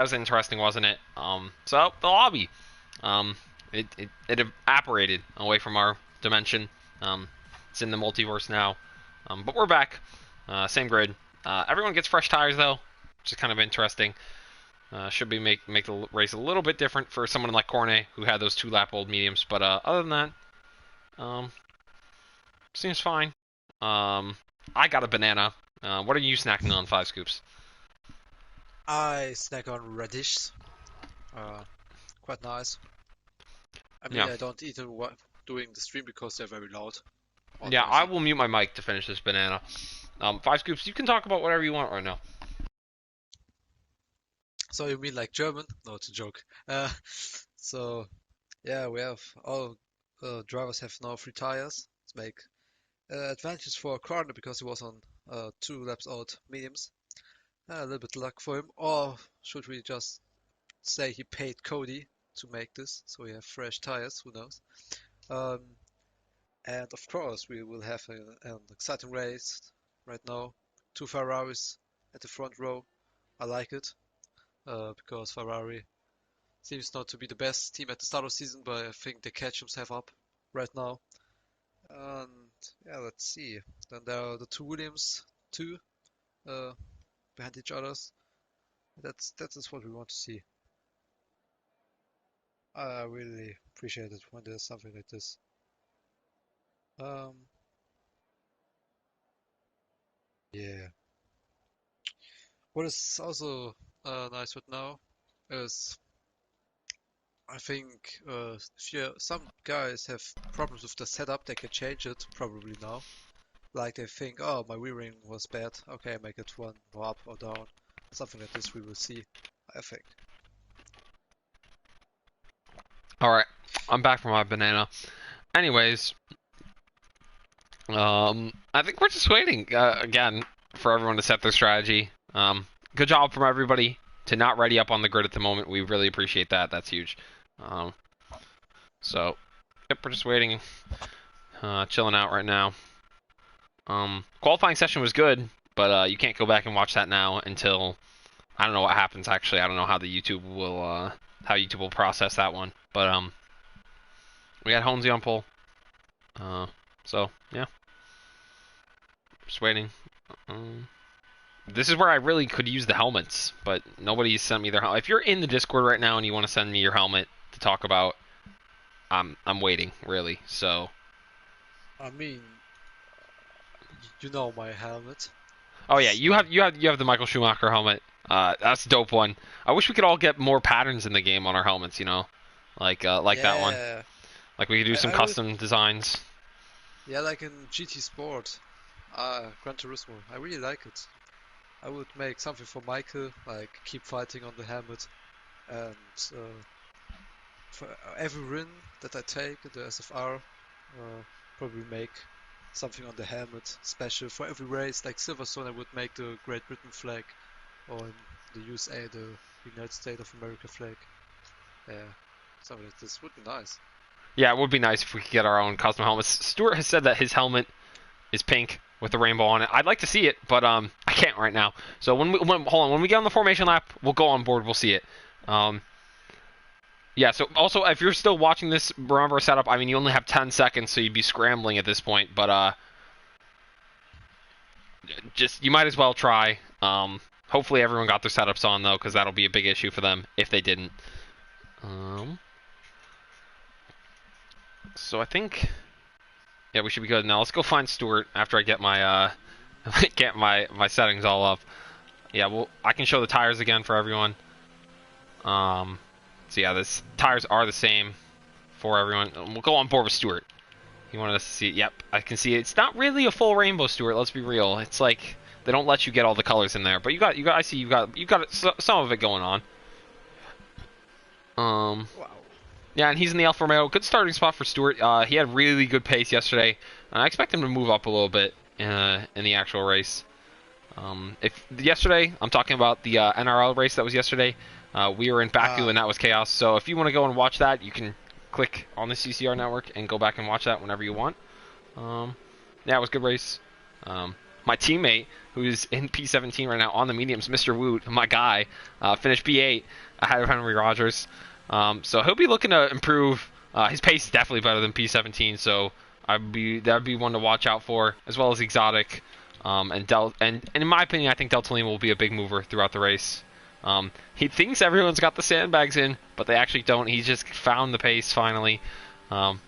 was interesting, wasn't it? So the lobby, it evaporated away from our dimension. It's in the multiverse now, but we're back. Same grid. Everyone gets fresh tires though, which is kind of interesting. Should be make the race a little bit different for someone like Cornet who had those 2-lap old mediums. But other than that, seems fine. I got a banana. What are you snacking on, Five Scoops? I snack on radish. Uh, Quite nice. I mean, Yeah, I don't eat them during the stream because they're very loud or yeah. I noisy. will mute my mic to finish this banana. Five Scoops, you can talk about whatever you want right now. So you mean like German? No, it's a joke. So yeah, we have all drivers have now free tires. It's make advantage for Corner because he was on 2 laps out mediums. A little bit luck for him. Or should we just say he paid Cody to make this, so we have fresh tires? Who knows? Um, and of course, we will have an exciting race right now. 2 Ferraris at the front row. I like it because Ferrari seems not to be the best team at the start of the season, but I think they catch themselves up right now. And yeah, let's see. Then there are the 2 Williams too, uh, behind each others. That is what we want to see. I really appreciate it when there's something like this. Um, yeah. What is also nice right now is I think some guys have problems with the setup, they can change it probably now. Like they think, oh, my rearing was bad. Okay, make it one more up or down. Something like this we will see, I think. All right, I'm back from my banana. Anyways, I think we're just waiting again for everyone to set their strategy. Good job from everybody to not ready up on the grid at the moment. We really appreciate that. That's huge. Um, so, yep, we're just waiting, chilling out right now. Qualifying session was good, but you can't go back and watch that now until I don't know what happens. Actually, I don't know how how YouTube will process that one. But we had Holmesy on pole. So yeah, just waiting. This is where I really could use the helmets, but nobody sent me their helmet. If you're in the Discord right now and you want to send me your helmet to talk about, I'm waiting really. So. I mean, you know my helmet. Oh yeah, So you have the Michael Schumacher helmet. That's a dope one. I wish we could all get more patterns in the game on our helmets. Like that one. yeah, Like we could do some I would custom designs. yeah like in GT Sport, Gran Turismo. I really like it. I would make something for Michael, like keep fighting on the helmet, and for every win that I take in the SFR, probably make something on the helmet special for every race. Like Silverstone, I would make the Great Britain flag, or in the USA, the United States of America flag. Yeah, something like this would be nice. Yeah, it would be nice if we could get our own custom helmets. Stuart has said that his helmet is pink with the rainbow on it. I'd like to see it, but I can't right now. So when we get on the formation lap, we'll go on board. We'll see it. Yeah. So also, if you're still watching this, remember setup. I mean, you only have 10 seconds, so you'd be scrambling at this point. But just you might as well try. Hopefully everyone got their setups on though, because that'll be a big issue for them if they didn't. So I think, yeah, we should be good now. Let's go find Stuart after I get my get my settings all up. Yeah, well, I can show the tires again for everyone. So yeah, this tires are the same for everyone. We'll go on board with Stuart. He wanted us to see it. Yep, I can see it. It's not really a full rainbow, Stuart. Let's be real. It's like they don't let you get all the colors in there, but you got. I see you got some of it going on. Wow. Yeah, and he's in the Alfa Romeo. Good starting spot for Stewart. He had really good pace yesterday. I expect him to move up a little bit in the actual race. If yesterday, I'm talking about the NRL race that was yesterday. We were in Baku and that was chaos. So if you want to go and watch that, you can click on the CCR network and go back and watch that whenever you want. Yeah, it was a good race. my teammate, who's in P17 right now on the mediums, Mr. Woot, my guy, finished P8 ahead of Henry Rogers. So he'll be looking to improve. His pace is definitely better than P17, so that'd be one to watch out for, as well as Exotic. And in my opinion, I think Delta Lima will be a big mover throughout the race. He thinks everyone's got the sandbags in, but they actually don't. He's just found the pace finally. So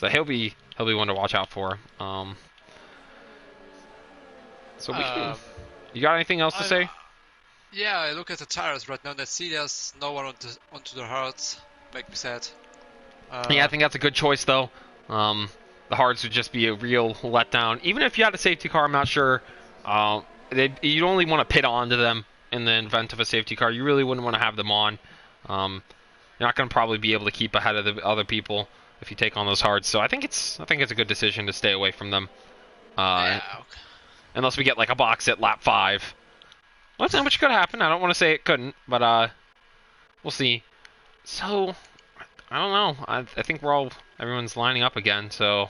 he'll be one to watch out for. So you got anything else to say? Yeah, I look at the tires right now and I see there's no one onto the hards. Make me sad. Yeah, I think that's a good choice though. The hards would just be a real letdown. Even if you had a safety car, I'm not sure. You'd only want to pit onto them in the event of a safety car. You really wouldn't want to have them on. You're not going to probably be able to keep ahead of the other people if you take on those hards. So I think it's a good decision to stay away from them. Yeah, okay. Unless we get like a box at lap 5. Which could happen. I don't want to say it couldn't, but we'll see. So I don't know. I think everyone's lining up again. So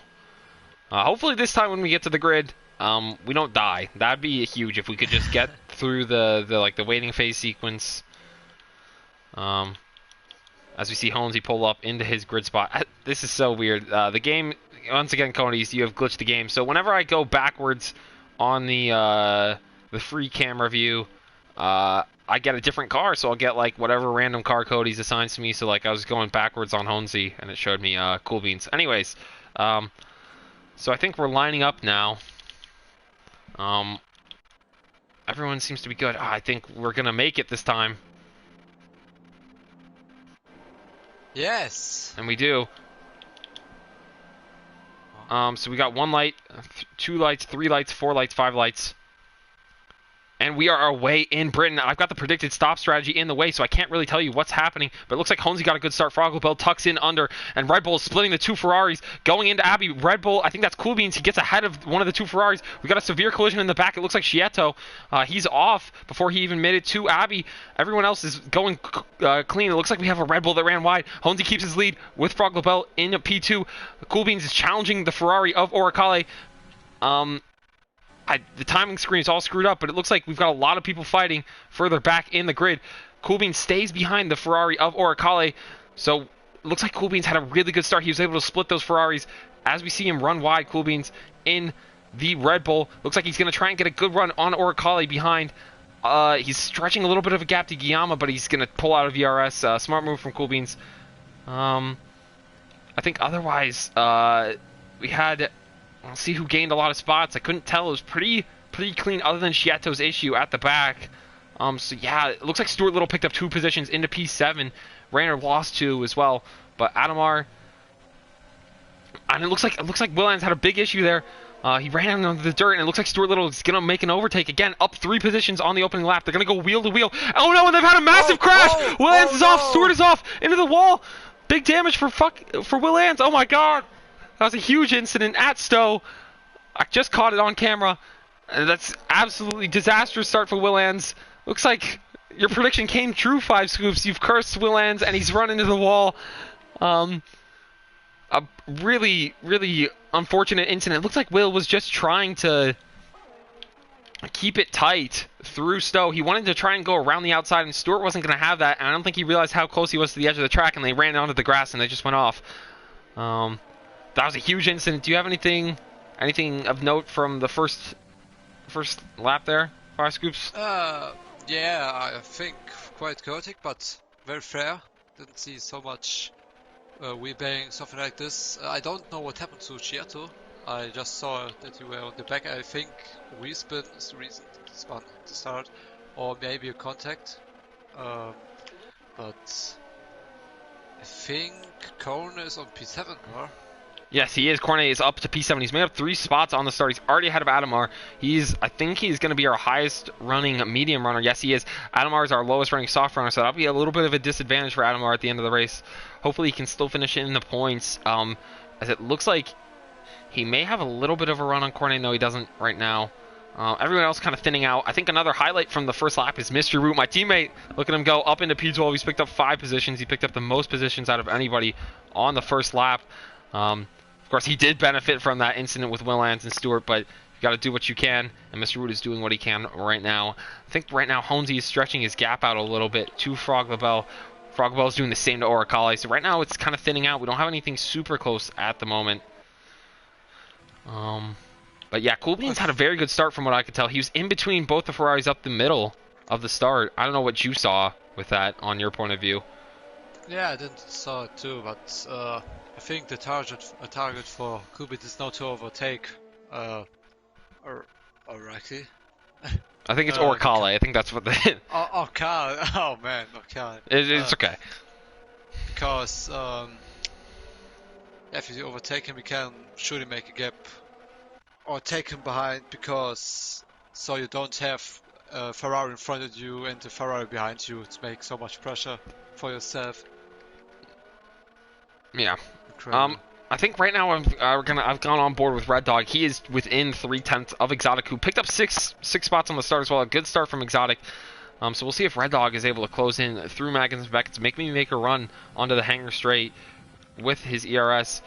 hopefully this time when we get to the grid, we don't die. That'd be huge if we could just get through the waiting phase sequence. As we see Holmesy pull up into his grid spot. This is so weird. The game, once again, Cody, you have glitched the game. So whenever I go backwards on the free camera view, I get a different car. So I'll get like whatever random car Cody's assigns to me. So like I was going backwards on Holmesy and it showed me Cool Beans. Anyways, so I think we're lining up now. Everyone seems to be good. I think we're gonna make it this time. Yes. And we do. So we got 1 light, 2 lights, 3 lights, 4 lights, 5 lights. And we are away in Britain. I've got the predicted stop strategy in the way, so I can't really tell you what's happening. But it looks like Holmesy got a good start. Frogglebell tucks in under, and Red Bull is splitting the 2 Ferraris. Going into Abbey, Red Bull, I think that's Cool Beans. He gets ahead of one of the 2 Ferraris. We got a severe collision in the back. It looks like Schietto. He's off before he even made it to Abbey. Everyone else is going clean. It looks like we have a Red Bull that ran wide. Holmesy keeps his lead with Frogglebell in P2. Cool Beans is challenging the Ferrari of Oricale. The timing screen is all screwed up, but it looks like we've got a lot of people fighting further back in the grid. Cool Beans stays behind the Ferrari of Oricale, so it looks like Cool Beans had a really good start. He was able to split those Ferraris. As we see him run wide, Cool Beans in the Red Bull. Looks like he's going to try and get a good run on Oricale behind. He's stretching a little bit of a gap to Guillaume, but he's going to pull out of ERS. Smart move from Cool Beans. I think otherwise, we had... I'll see who gained a lot of spots. I couldn't tell. It was pretty clean other than Schietto's issue at the back. So yeah, it looks like Stuart Little picked up 2 positions into P7. Rayner lost 2 as well. But Adamar, and it looks like Willands had a big issue there. He ran into the dirt, and it looks like Stuart Little is going to make an overtake again, up 3 positions on the opening lap. They're going to go wheel to wheel. Oh no, and they've had a massive crash! Willands is off, Stuart is off, into the wall. Big damage for Willands. Oh my god. That was a huge incident at Stowe. I just caught it on camera. That's absolutely disastrous start for Willands. Looks like your prediction came true, 5 Scoops. You've cursed Willands, and he's run into the wall. A really, really unfortunate incident. It looks like Will was just trying to keep it tight through Stowe. He wanted to try and go around the outside, and Stewart wasn't going to have that. And I don't think he realized how close he was to the edge of the track, and they ran onto the grass, and they just went off. That was a huge incident. Do you have anything of note from the first lap there, 5 Scoops? Yeah, I think quite chaotic, but very fair. Didn't see so much wheelbarring, something like this. I don't know what happened to Schietto. I just saw that you were on the back. I think wheel spin is the reason to spun to start, or maybe a contact. But I think Corner is on P7 car. Yes, he is. Cornet is up to P7. He's made up 3 spots on the start. He's already ahead of Adamar. I think he's going to be our highest running medium runner. Yes, he is. Adamar is our lowest running soft runner, so that'll be a little bit of a disadvantage for Adamar at the end of the race. Hopefully he can still finish in the points, as it looks like he may have a little bit of a run on Cornet. No, he doesn't right now. Everyone else kind of thinning out. I think another highlight from the first lap is Mr. Root, my teammate. Look at him go up into P12. He's picked up 5 positions. He picked up the most positions out of anybody on the first lap. Of course, he did benefit from that incident with Willands and Stewart, but You got to do what you can, and Mr. Root is doing what he can right now. I think right now Honesy is stretching his gap out a little bit to Frog LaBelle. Frog LaBelle is doing the same to Oricale. So right now it's kind of thinning out. We don't have anything super close at the moment. But yeah, Cool Beans had a very good start from what I could tell. He was in between both the Ferraris up the middle of the start. I don't know what you saw with that on your point of view. Yeah, I didn't saw it too, but I think the target for Cool Beans is not to overtake Rocky. I think it's Oricale. I think that's what they... Carl. Oh man, Carl. It's okay. Because if you overtake him, you can surely make a gap or take him behind, because so you don't have a Ferrari in front of you and the Ferrari behind you to make so much pressure for yourself. Yeah. Incredible. I think right now I've gone on board with Red Dog. He is within 3/10 of Exotic, who picked up six spots on the start as well. A good start from Exotic. So we'll see if Red Dog is able to close in through Magnus and Beckett to make a run onto the Hangar Straight with his ERS.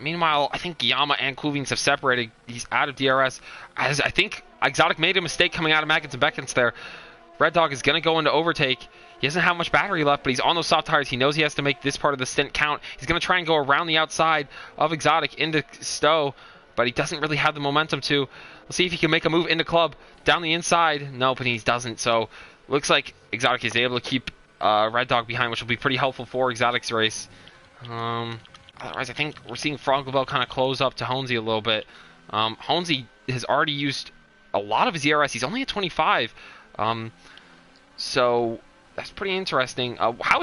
Meanwhile, I think Yama and Cool Beans have separated. He's out of DRS. As I think Exotic made a mistake coming out of Magnus and Beckett's there. Red Dog is going to go into overtake. He doesn't have much battery left, but he's on those soft tires. He knows he has to make this part of the stint count. He's going to try and go around the outside of Exotic into Stowe, but he doesn't really have the momentum to. Let's see if he can make a move into Club. Down the inside. No, but he doesn't. So looks like Exotic is able to keep Red Dog behind, which will be pretty helpful for Exotic's race. Otherwise, I think we're seeing Frog LaBelle kind of close up to Honesy a little bit. Honesy has already used a lot of his ERS. He's only at 25. So that's pretty interesting. How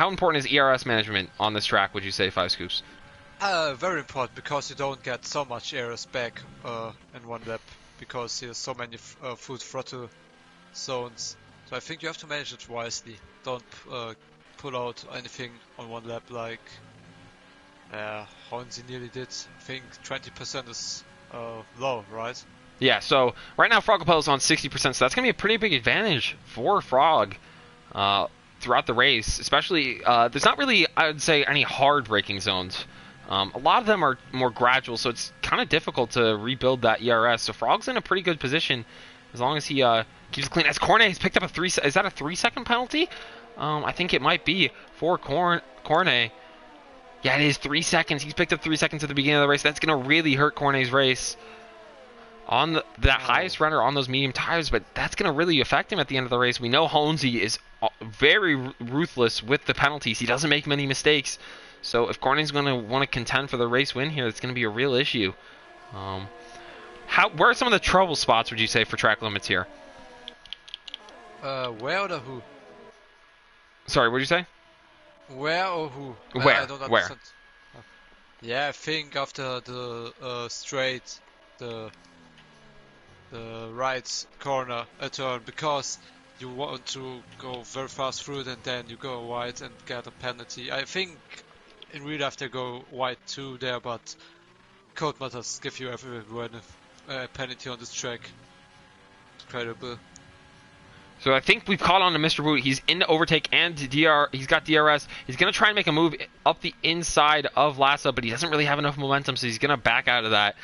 important is ERS management on this track, would you say, 5 Scoops? Very important, because you don't get so much errors back in one lap, because there's so many full throttle zones. So I think you have to manage it wisely. Don't pull out anything on one lap like Honesy nearly did. I think 20% is low, right? Yeah, so right now Frog LaBelle is on 60%, so that's going to be a pretty big advantage for Frog throughout the race. Especially, there's not really, I would say, any hard braking zones. A lot of them are more gradual, so it's kind of difficult to rebuild that ERS. So Frog's in a pretty good position as long as he keeps it clean. As Cornet has picked up is that a 3-second penalty? I think it might be for Cornet. Yeah, it is 3 seconds. He's picked up 3 seconds at the beginning of the race. That's going to really hurt Cornet's race on that highest runner on those medium tires, but that's going to really affect him at the end of the race. We know Honesy is very ruthless with the penalties. He doesn't make many mistakes. So if Cornet's going to want to contend for the race win here, it's going to be a real issue. Where are some of the trouble spots, would you say, for track limits here? Where or who? Sorry, what did you say? Where or who? Where? I don't understand. Where? Yeah, I think after the straight, the right corner turn, because you want to go very fast through it and then you go wide and get a penalty. I think in real life they go wide too there, but code matters give you everyone a penalty on this track. Incredible. So I think we've caught on to Mr. Root. He's in the overtake and he's got DRS. He's going to try and make a move up the inside of Lassa, but he doesn't really have enough momentum, so he's going to back out of that.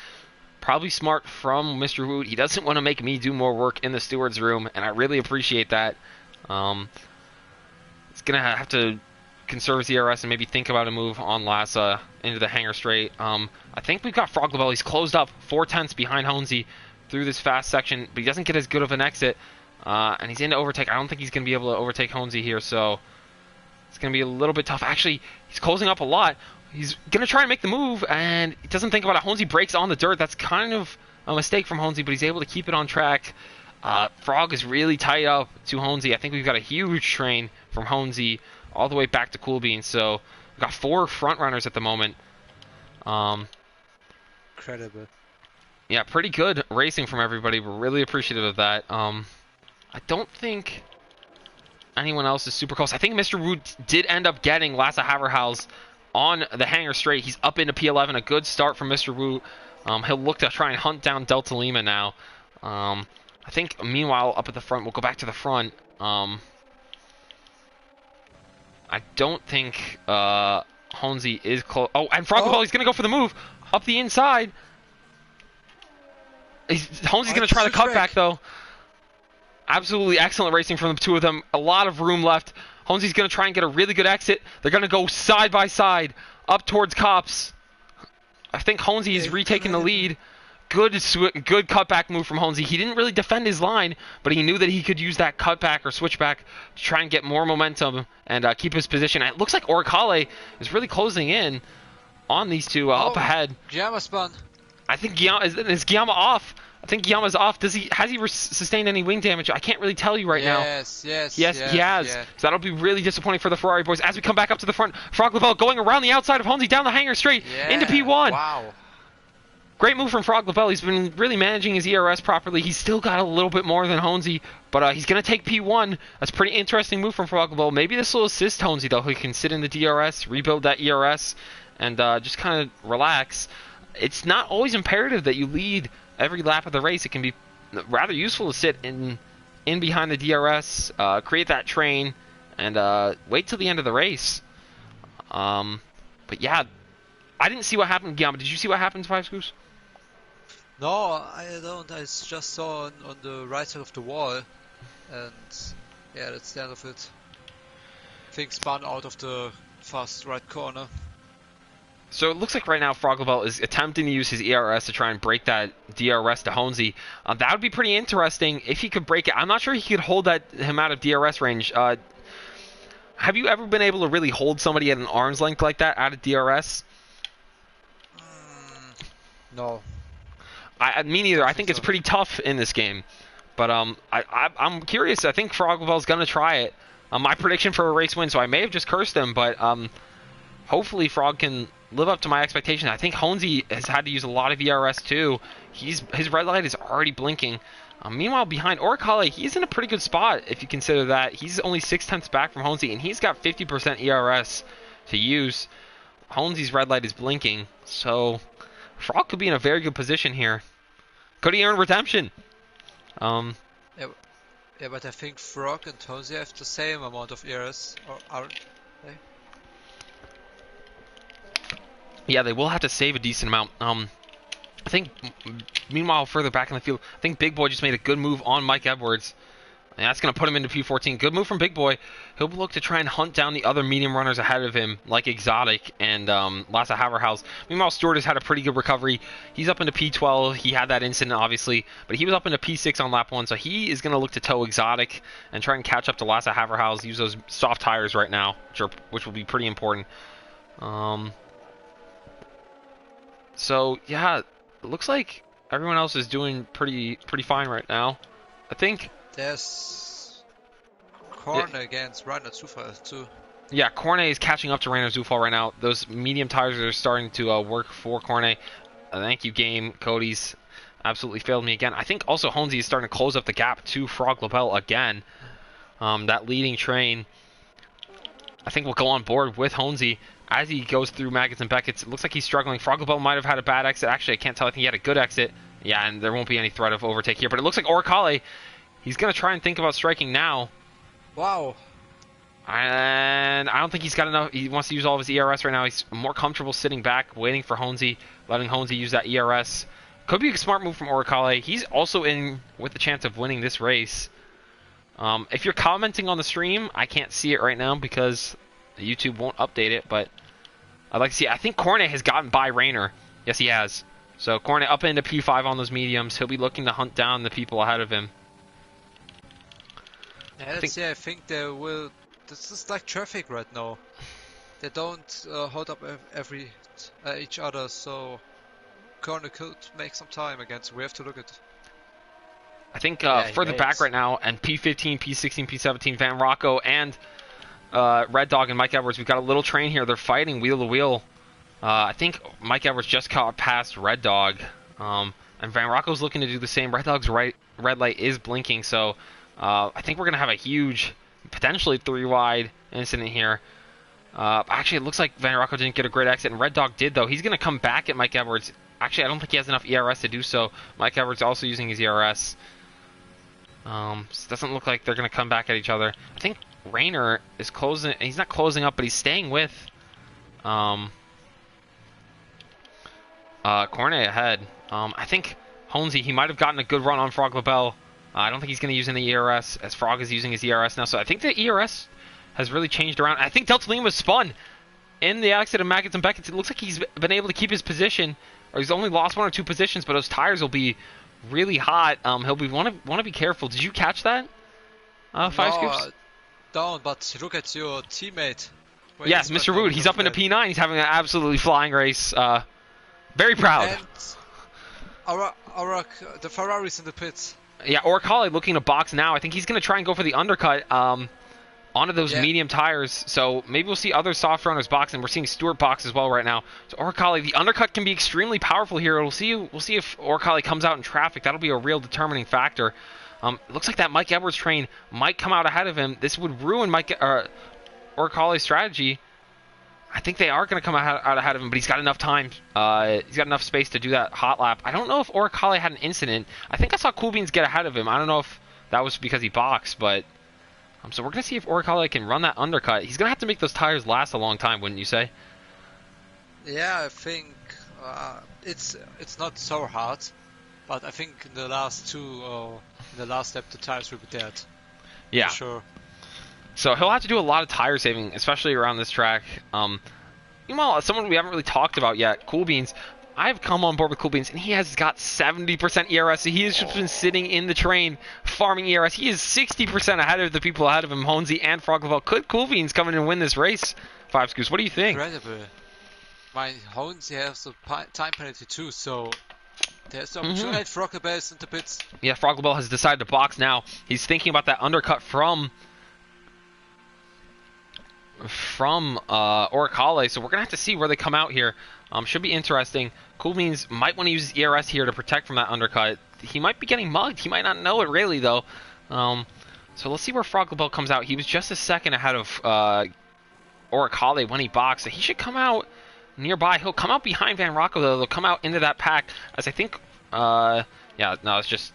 Probably smart from Mr. Root. He doesn't want to make me do more work in the steward's room, and I really appreciate that. It's going to have to conserve his ERS and maybe think about a move on Lassa into the Hangar Straight. I think we've got Frog LaBelle. He's closed up 4/10 behind Honesy through this fast section, but he doesn't get as good of an exit. And he's into overtake. I don't think he's going to be able to overtake Honesy here, so it's going to be a little bit tough. Actually, he's closing up a lot. He's going to try and make the move, and he doesn't think about it. Honesy breaks on the dirt. That's kind of a mistake from Honesy, but he's able to keep it on track. Frog is really tight up to Honesy. I think we've got a huge train from Honesy all the way back to Cool Beans. So we've got 4 front runners at the moment. Incredible. Yeah, pretty good racing from everybody. We're really appreciative of that. I don't think anyone else is super close. I think Mr. Root did end up getting Lassa Haverhals on the Hangar Straight. He's up into P11. A good start from Mr. Root. He'll look to try and hunt down Delta Lima now. I think, meanwhile, up at the front, we'll go back to the front. I don't think Honesy is close. Oh, and Frog LaBelle, he's going to go for the move up the inside. Holmesy's going to try the cutback, though. Absolutely excellent racing from the two of them. A lot of room left. Holmesy's going to try and get a really good exit. They're going to go side by side up towards Cops. I think Holmesy is retaking the lead. Good cutback move from Holmesy. He didn't really defend his line, but he knew that he could use that cutback or switchback to try and get more momentum and keep his position. It looks like Oricale is really closing in on these two up ahead. Guillaume spun. I think Guillaume is Guillaume off. I think Guillaume's off. Has he sustained any wing damage? I can't really tell you right now. Yes, he has. Yeah. So that'll be really disappointing for the Ferrari boys. As we come back up to the front, Frog Lavelle going around the outside of Holmesy down the hanger straight into P1. Wow. Great move from Frog Lavelle. He's been really managing his ERS properly. He's still got a little bit more than Holmesy, but he's going to take P1. That's a pretty interesting move from Frog Lavelle. Maybe this will assist Holmesy, though. He can sit in the DRS, rebuild that ERS, and just kind of relax. It's not always imperative that you lead every lap of the race. It can be rather useful to sit in behind the DRS, create that train, and wait till the end of the race. But yeah, I didn't see what happened, Guillaume. Did you see what happened, Five Scoops? No, I don't. I just saw on the right side of the wall, and yeah, that's the end of it. Thing spun out of the fast right corner. So it looks like right now Frog Lavelle is attempting to use his ERS to try and break that DRS to Holmesy. That would be pretty interesting if he could break it. I'm not sure he could hold him out of DRS range. Have you ever been able to really hold somebody at an arm's length like that out of DRS? No. Me neither. I think it's pretty tough in this game. But I'm curious. I think Frog Lavelle's going to try it. My prediction for a race win, so I may have just cursed him, but hopefully Frog can live up to my expectation. I think Holmesy has had to use a lot of ERS too. His red light is already blinking. Meanwhile, behind Oricale, he's in a pretty good spot if you consider that. He's only 6/10 back from Holmesy, and he's got 50% ERS to use. Holmesy's red light is blinking, so Frog could be in a very good position here. Could he earn redemption? Yeah, but I think Frog and Holmesy have the same amount of ERS, or aren't they? Yeah, they will have to save a decent amount. I think, meanwhile, further back in the field, I think Big Boy just made a good move on Mike Edwards. And that's going to put him into P14. Good move from Big Boy. He'll look to try and hunt down the other medium runners ahead of him, like Exotic and Lasse Haverhaus. Meanwhile, Stewart has had a pretty good recovery. He's up into P12. He had that incident, obviously, but he was up into P6 on lap 1, so he is going to look to tow Exotic and try and catch up to Lasse Haverhaus. Use those soft tires right now, which will be pretty important. So, yeah, it looks like everyone else is doing pretty fine right now. I think there's Corner against Rainer Zufall too. Yeah, Cornet is catching up to Rainer Zufall right now. Those medium tires are starting to work for Cornet. Thank you, game. Cody's absolutely failed me again. I think also Holmesy is starting to close up the gap to Frog Lavelle again. That leading train, I think, will go on board with Holmesy as he goes through Maggots and Beckett's. It looks like he's struggling. Frog Lavelle might have had a bad exit. Actually, I can't tell. I think he had a good exit. Yeah, and there won't be any threat of overtake here. But it looks like Oricale, he's going to try and think about striking now. Wow. And I don't think he's got enough. He wants to use all of his ERS right now. He's more comfortable sitting back, waiting for Holmesy, letting Holmesy use that ERS. Could be a smart move from Oricale. He's also in with the chance of winning this race. If you're commenting on the stream, I can't see it right now because YouTube won't update it, but I'd like to see it. I think Cornet has gotten by Rainer. Yes, he has. So Cornet up into P5 on those mediums. He'll be looking to hunt down the people ahead of him. Yeah, I think they will. This is like traffic right now. They don't hold up each other, so Corner could make some time against. We have to look at. I think further back right now, and P15, P16, P17, Van Rocco, and Red Dog and Mike Edwards. We've got a little train here. They're fighting wheel to wheel. I think Mike Edwards just caught past Red Dog, and Van Rocco's looking to do the same. Red Dog's red light is blinking, so I think we're going to have a huge, potentially 3-wide incident here. Actually, it looks like Van Rocco didn't get a great exit, and Red Dog did, though. He's going to come back at Mike Edwards. Actually, I don't think he has enough ERS to do so. Mike Edwards also using his ERS. It doesn't look like they're going to come back at each other. I think Rainer is closing. He's not closing up, but he's staying with Cornet ahead. I think Honesy, he might have gotten a good run on Frog LaBelle. I don't think he's going to use any ERS, as Frog is using his ERS now. So I think the ERS has really changed around. I think Delta Lima spun in the exit of Maggots and Beckett's. It looks like he's been able to keep his position, or he's only lost 1 or 2 positions, but those tires will be really hot. He'll be want to be careful. Did you catch that? 5 scoops? Don't, but look at your teammate. Yes, Mr. Wood. He's up into P9. He's having an absolutely flying race. Very proud. And the Ferrari's in the pits. Yeah, Orcali looking to box now. I think he's going to try and go for the undercut onto those medium tires. So maybe we'll see other soft runners boxing. We're seeing Stewart box as well right now. So Orcali, the undercut can be extremely powerful here. We'll see if Orcali comes out in traffic. That'll be a real determining factor. It looks like that Mike Edwards train might come out ahead of him. This would ruin Orcali's strategy. I think they are going to come out ahead of him, but he's got enough time. He's got enough space to do that hot lap. I don't know if Orcali had an incident. I think I saw Cool Beans get ahead of him. I don't know if that was because he boxed, but so we're going to see if Orcali can run that undercut. He's going to have to make those tires last a long time, wouldn't you say? Yeah, I think it's not so hard, but I think in the last 2 or in the last step the tires will be dead. Yeah. For sure. So he'll have to do a lot of tire saving, especially around this track. Meanwhile, someone we haven't really talked about yet, Cool Beans. I've come on board with Cool Beans, and he has got 70% ERS. So he has just been sitting in the train, farming ERS. He is 60% ahead of the people ahead of him, Honesy and Frog LaBelle. Could Cool Beans come in and win this race? 5 Scoops, what do you think? Incredible. My Honesy has a time penalty too, so there's the opportunity. Frog LaBelle is in the pits. Yeah, Frog LaBelle has decided to box now. He's thinking about that undercut from Orcali, so we're gonna have to see where they come out here. Should be interesting. Cool Beans might want to use his ERS here to protect from that undercut. He might be getting mugged. He might not know it really though. So let's see where Frog LaBelle comes out. He was just a second ahead of Orcali when he boxed. So he should come out nearby. He'll come out behind Van Rocco though. They'll come out into that pack as I think. Yeah, no, it's just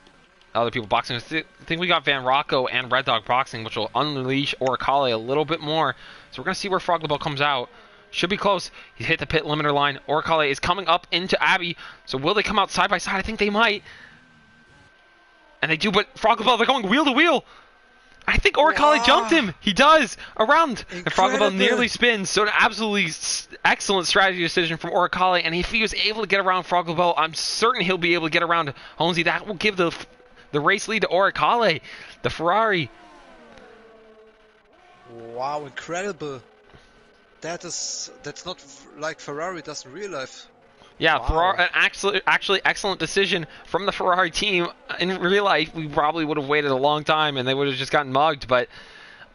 other people boxing. I think we got Van Rocco and Red Dog boxing, which will unleash Orcali a little bit more. So we're going to see where Frog LaBelle comes out. Should be close. He's hit the pit limiter line. Orcali is coming up into Abbey. So will they come out side by side? I think they might. And they do, but Frog LaBelle, they're going wheel to wheel. I think Orcali jumped him. He does. Around. Incredible. And Frog LaBelle nearly spins. So an absolutely excellent strategy decision from Orcali. And if he was able to get around Frog LaBelle, I'm certain he'll be able to get around Honesy. That will give the race lead to Orcali, the Ferrari. Wow, incredible. That's not like Ferrari does in real life. Yeah, wow. Ferrari, actually excellent decision from the Ferrari team. In real life, we probably would have waited a long time and they would have just gotten mugged. But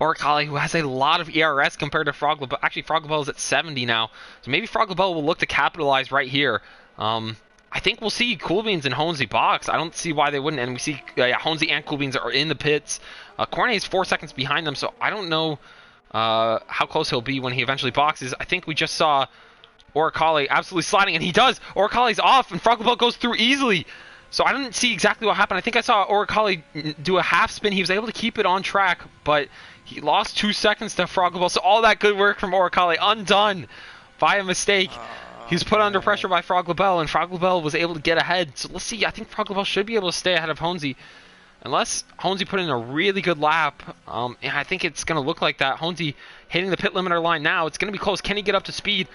Orcali, who has a lot of ERS compared to Frog LaBelle, actually Frog LaBelle is at 70 now, so maybe Frog LaBelle will look to capitalize right here. I think we'll see Cool Beans and Honesy box. I don't see why they wouldn't. And we see Honesy and Cool Beans are in the pits. Cornet is 4 seconds behind them, so I don't know how close he'll be when he eventually boxes. I think we just saw Orcali absolutely sliding, and he does. Orcali's off, and Frog LaBelle goes through easily. So I didn't see exactly what happened. I think I saw Orcali do a half spin. He was able to keep it on track, but he lost 2 seconds to Frog LaBelle. So all that good work from Orcali undone by a mistake. He was put under pressure by Frog LaBelle, and Frog LaBelle was able to get ahead. So let's see. I think Frog LaBelle should be able to stay ahead of Honesy. Unless Honesy put in a really good lap. And I think it's going to look like that. Honesy hitting the pit limiter line now. It's going to be close. Can he get up to speed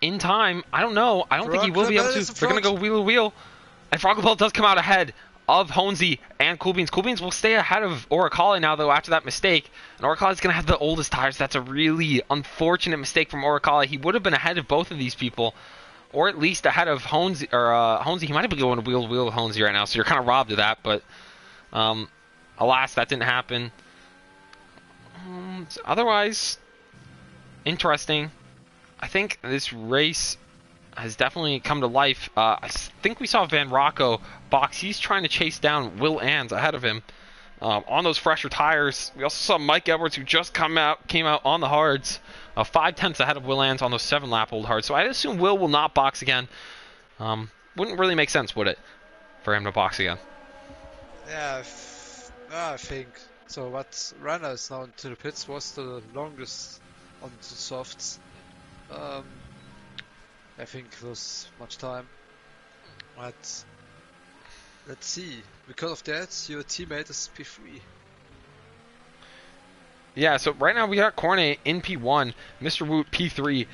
in time? I don't know. I don't think he will be able to. They're going to go wheel to wheel. And Frog LaBelle does come out ahead of Honesy and Cool Beans. Cool Beans will stay ahead of Orcali now, though, after that mistake. And Orcali's going to have the oldest tires. That's a really unfortunate mistake from Orcali. He would have been ahead of both of these people, or at least ahead of Honesy. Honesy, he might have been going wheel to wheel with Honesy right now, so you're kind of robbed of that. But alas, that didn't happen. Otherwise, interesting. I think this race has definitely come to life. I think we saw Van Rocco box. He's trying to chase down Will Ans ahead of him on those fresher tires. We also saw Mike Edwards, who just came out on the hards, 5 tenths ahead of Will Ans on those 7-lap-old hards. So I assume will not box again. Wouldn't really make sense, would it, for him to box again? Yeah, I think so. What runner is now into the pits was the longest on the softs. I think it was much time. But let's see. Because of that, your teammate is P3. Yeah, so right now we got Cornet in P1, Mr. Woot P3.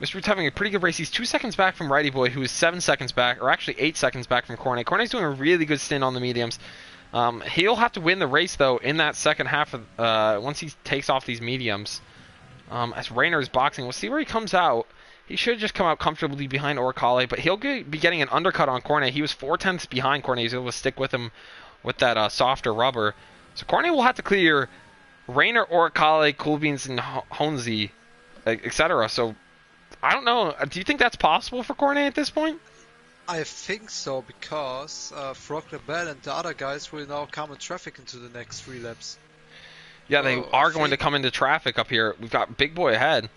Mr. Woot's having a pretty good race. He's 2 seconds back from Righty Boy, who is 7 seconds back, or actually 8 seconds back from Cornet. Cornet's doing a really good stint on the mediums. He'll have to win the race, though, in that second half of once he takes off these mediums. As Rainer is boxing, we'll see where he comes out. He should just come out comfortably behind Orcale, but he'll be getting an undercut on Cornet. He was 4/10 behind Cornet. He was able to stick with him with that softer rubber. So Cornet will have to clear Rainer, Orcale, Coolbeans, and Honzi, etc. So I don't know. Do you think that's possible for Cornet at this point? I think so, because Frog Rebel and the other guys will now come in traffic into the next 3 laps. Yeah, they are going to come into traffic up here. We've got Big Boy ahead.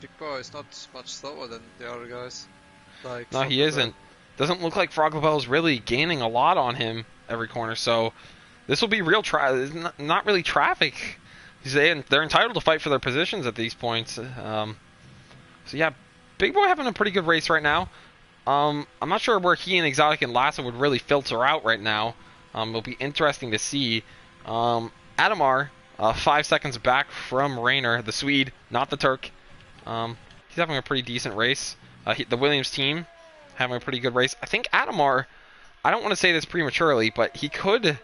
Big Boy is not much slower than the other guys. Like No, Frog he Rebel. isn't. Doesn't look like Frog Labelle is really gaining a lot on him every corner. So this will be real not really traffic. They're entitled to fight for their positions at these points. So yeah, Big Boy having a pretty good race right now. I'm not sure where he and Exotic and Lassa would really filter out right now. It'll be interesting to see. Adamar, 5 seconds back from Rainer, the Swede, not the Turk. He's having a pretty decent race. The Williams team having a pretty good race. I think Adamar, I don't want to say this prematurely, but he could,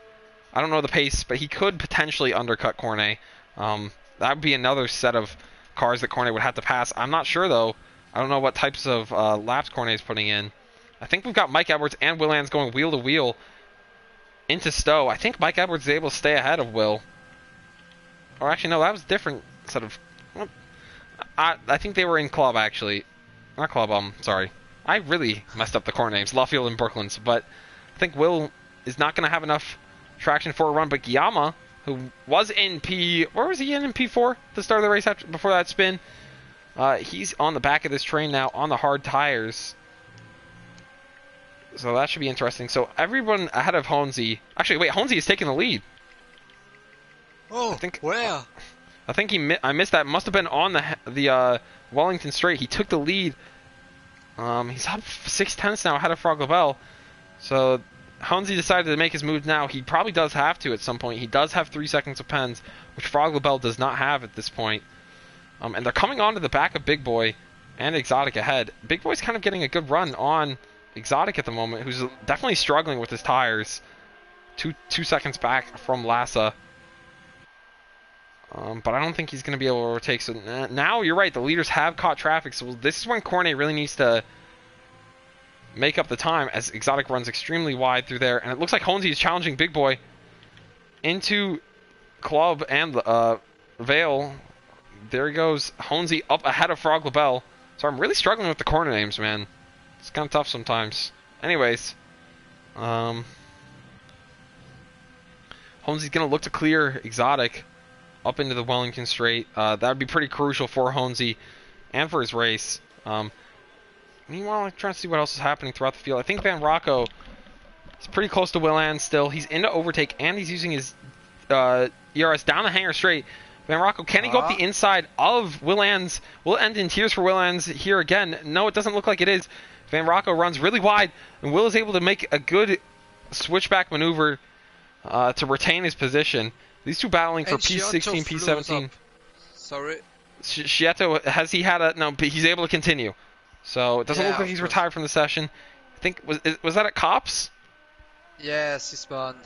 I don't know the pace, but he could potentially undercut Cornet. That would be another set of cars that Cornet would have to pass. I'm not sure, though. I don't know what types of laps Cornet is putting in. I think we've got Mike Edwards and Will Ans going wheel to wheel into Stowe. I think Mike Edwards is able to stay ahead of Will. Or actually, no, that was a different set of... I think they were in club, actually. Not club, sorry. I really messed up the core names, Luffield and Brooklands. But I think Will is not going to have enough traction for a run. But Guillaume, who was in P... Where was he in P4 at the start of the race before that spin? He's on the back of this train now on the hard tires. So that should be interesting. So everyone ahead of Honzi. Actually, wait, Honzi is taking the lead. Oh, where? I think I missed that. Must have been on the Wellington Straight. He took the lead. He's up 6/10 now ahead of Frog Lavelle. So Honzi decided to make his move now. He probably does have to at some point. He does have 3 seconds of pens, which Frog Lavelle does not have at this point. And they're coming on to the back of Big Boy and Exotic ahead. Big Boy's kind of getting a good run on Exotic at the moment, who's definitely struggling with his tires. Two seconds back from Lassa. But I don't think he's going to be able to overtake. So now you're right. The leaders have caught traffic. So this is when Cornet really needs to make up the time, as Exotic runs extremely wide through there. And it looks like Honzi is challenging Big Boy into Club and Vale. There he goes. Honzi up ahead of Frog Labelle. So I'm really struggling with the corner names, man. It's kind of tough sometimes. Anyways. Honzi's going to look to clear Exotic up into the Wellington Straight. That would be pretty crucial for Honzi and for his race. Meanwhile, I'm trying to see what else is happening throughout the field. I think Van Rocco is pretty close to Will Ans still. He's into overtake, and he's using his ERS down the hanger straight. Van Rocco, can he go up the inside of Will Ans? Will it end in tears for Will Ans here again? No, it doesn't look like it is. Van Rocco runs really wide, and Will is able to make a good switchback maneuver to retain his position. These two battling for P16, P17. Sorry. Scietto, has he had a... No, but he's able to continue. So it doesn't look like he's retired from the session. I think... Was that at Cops? Yes, he spawned.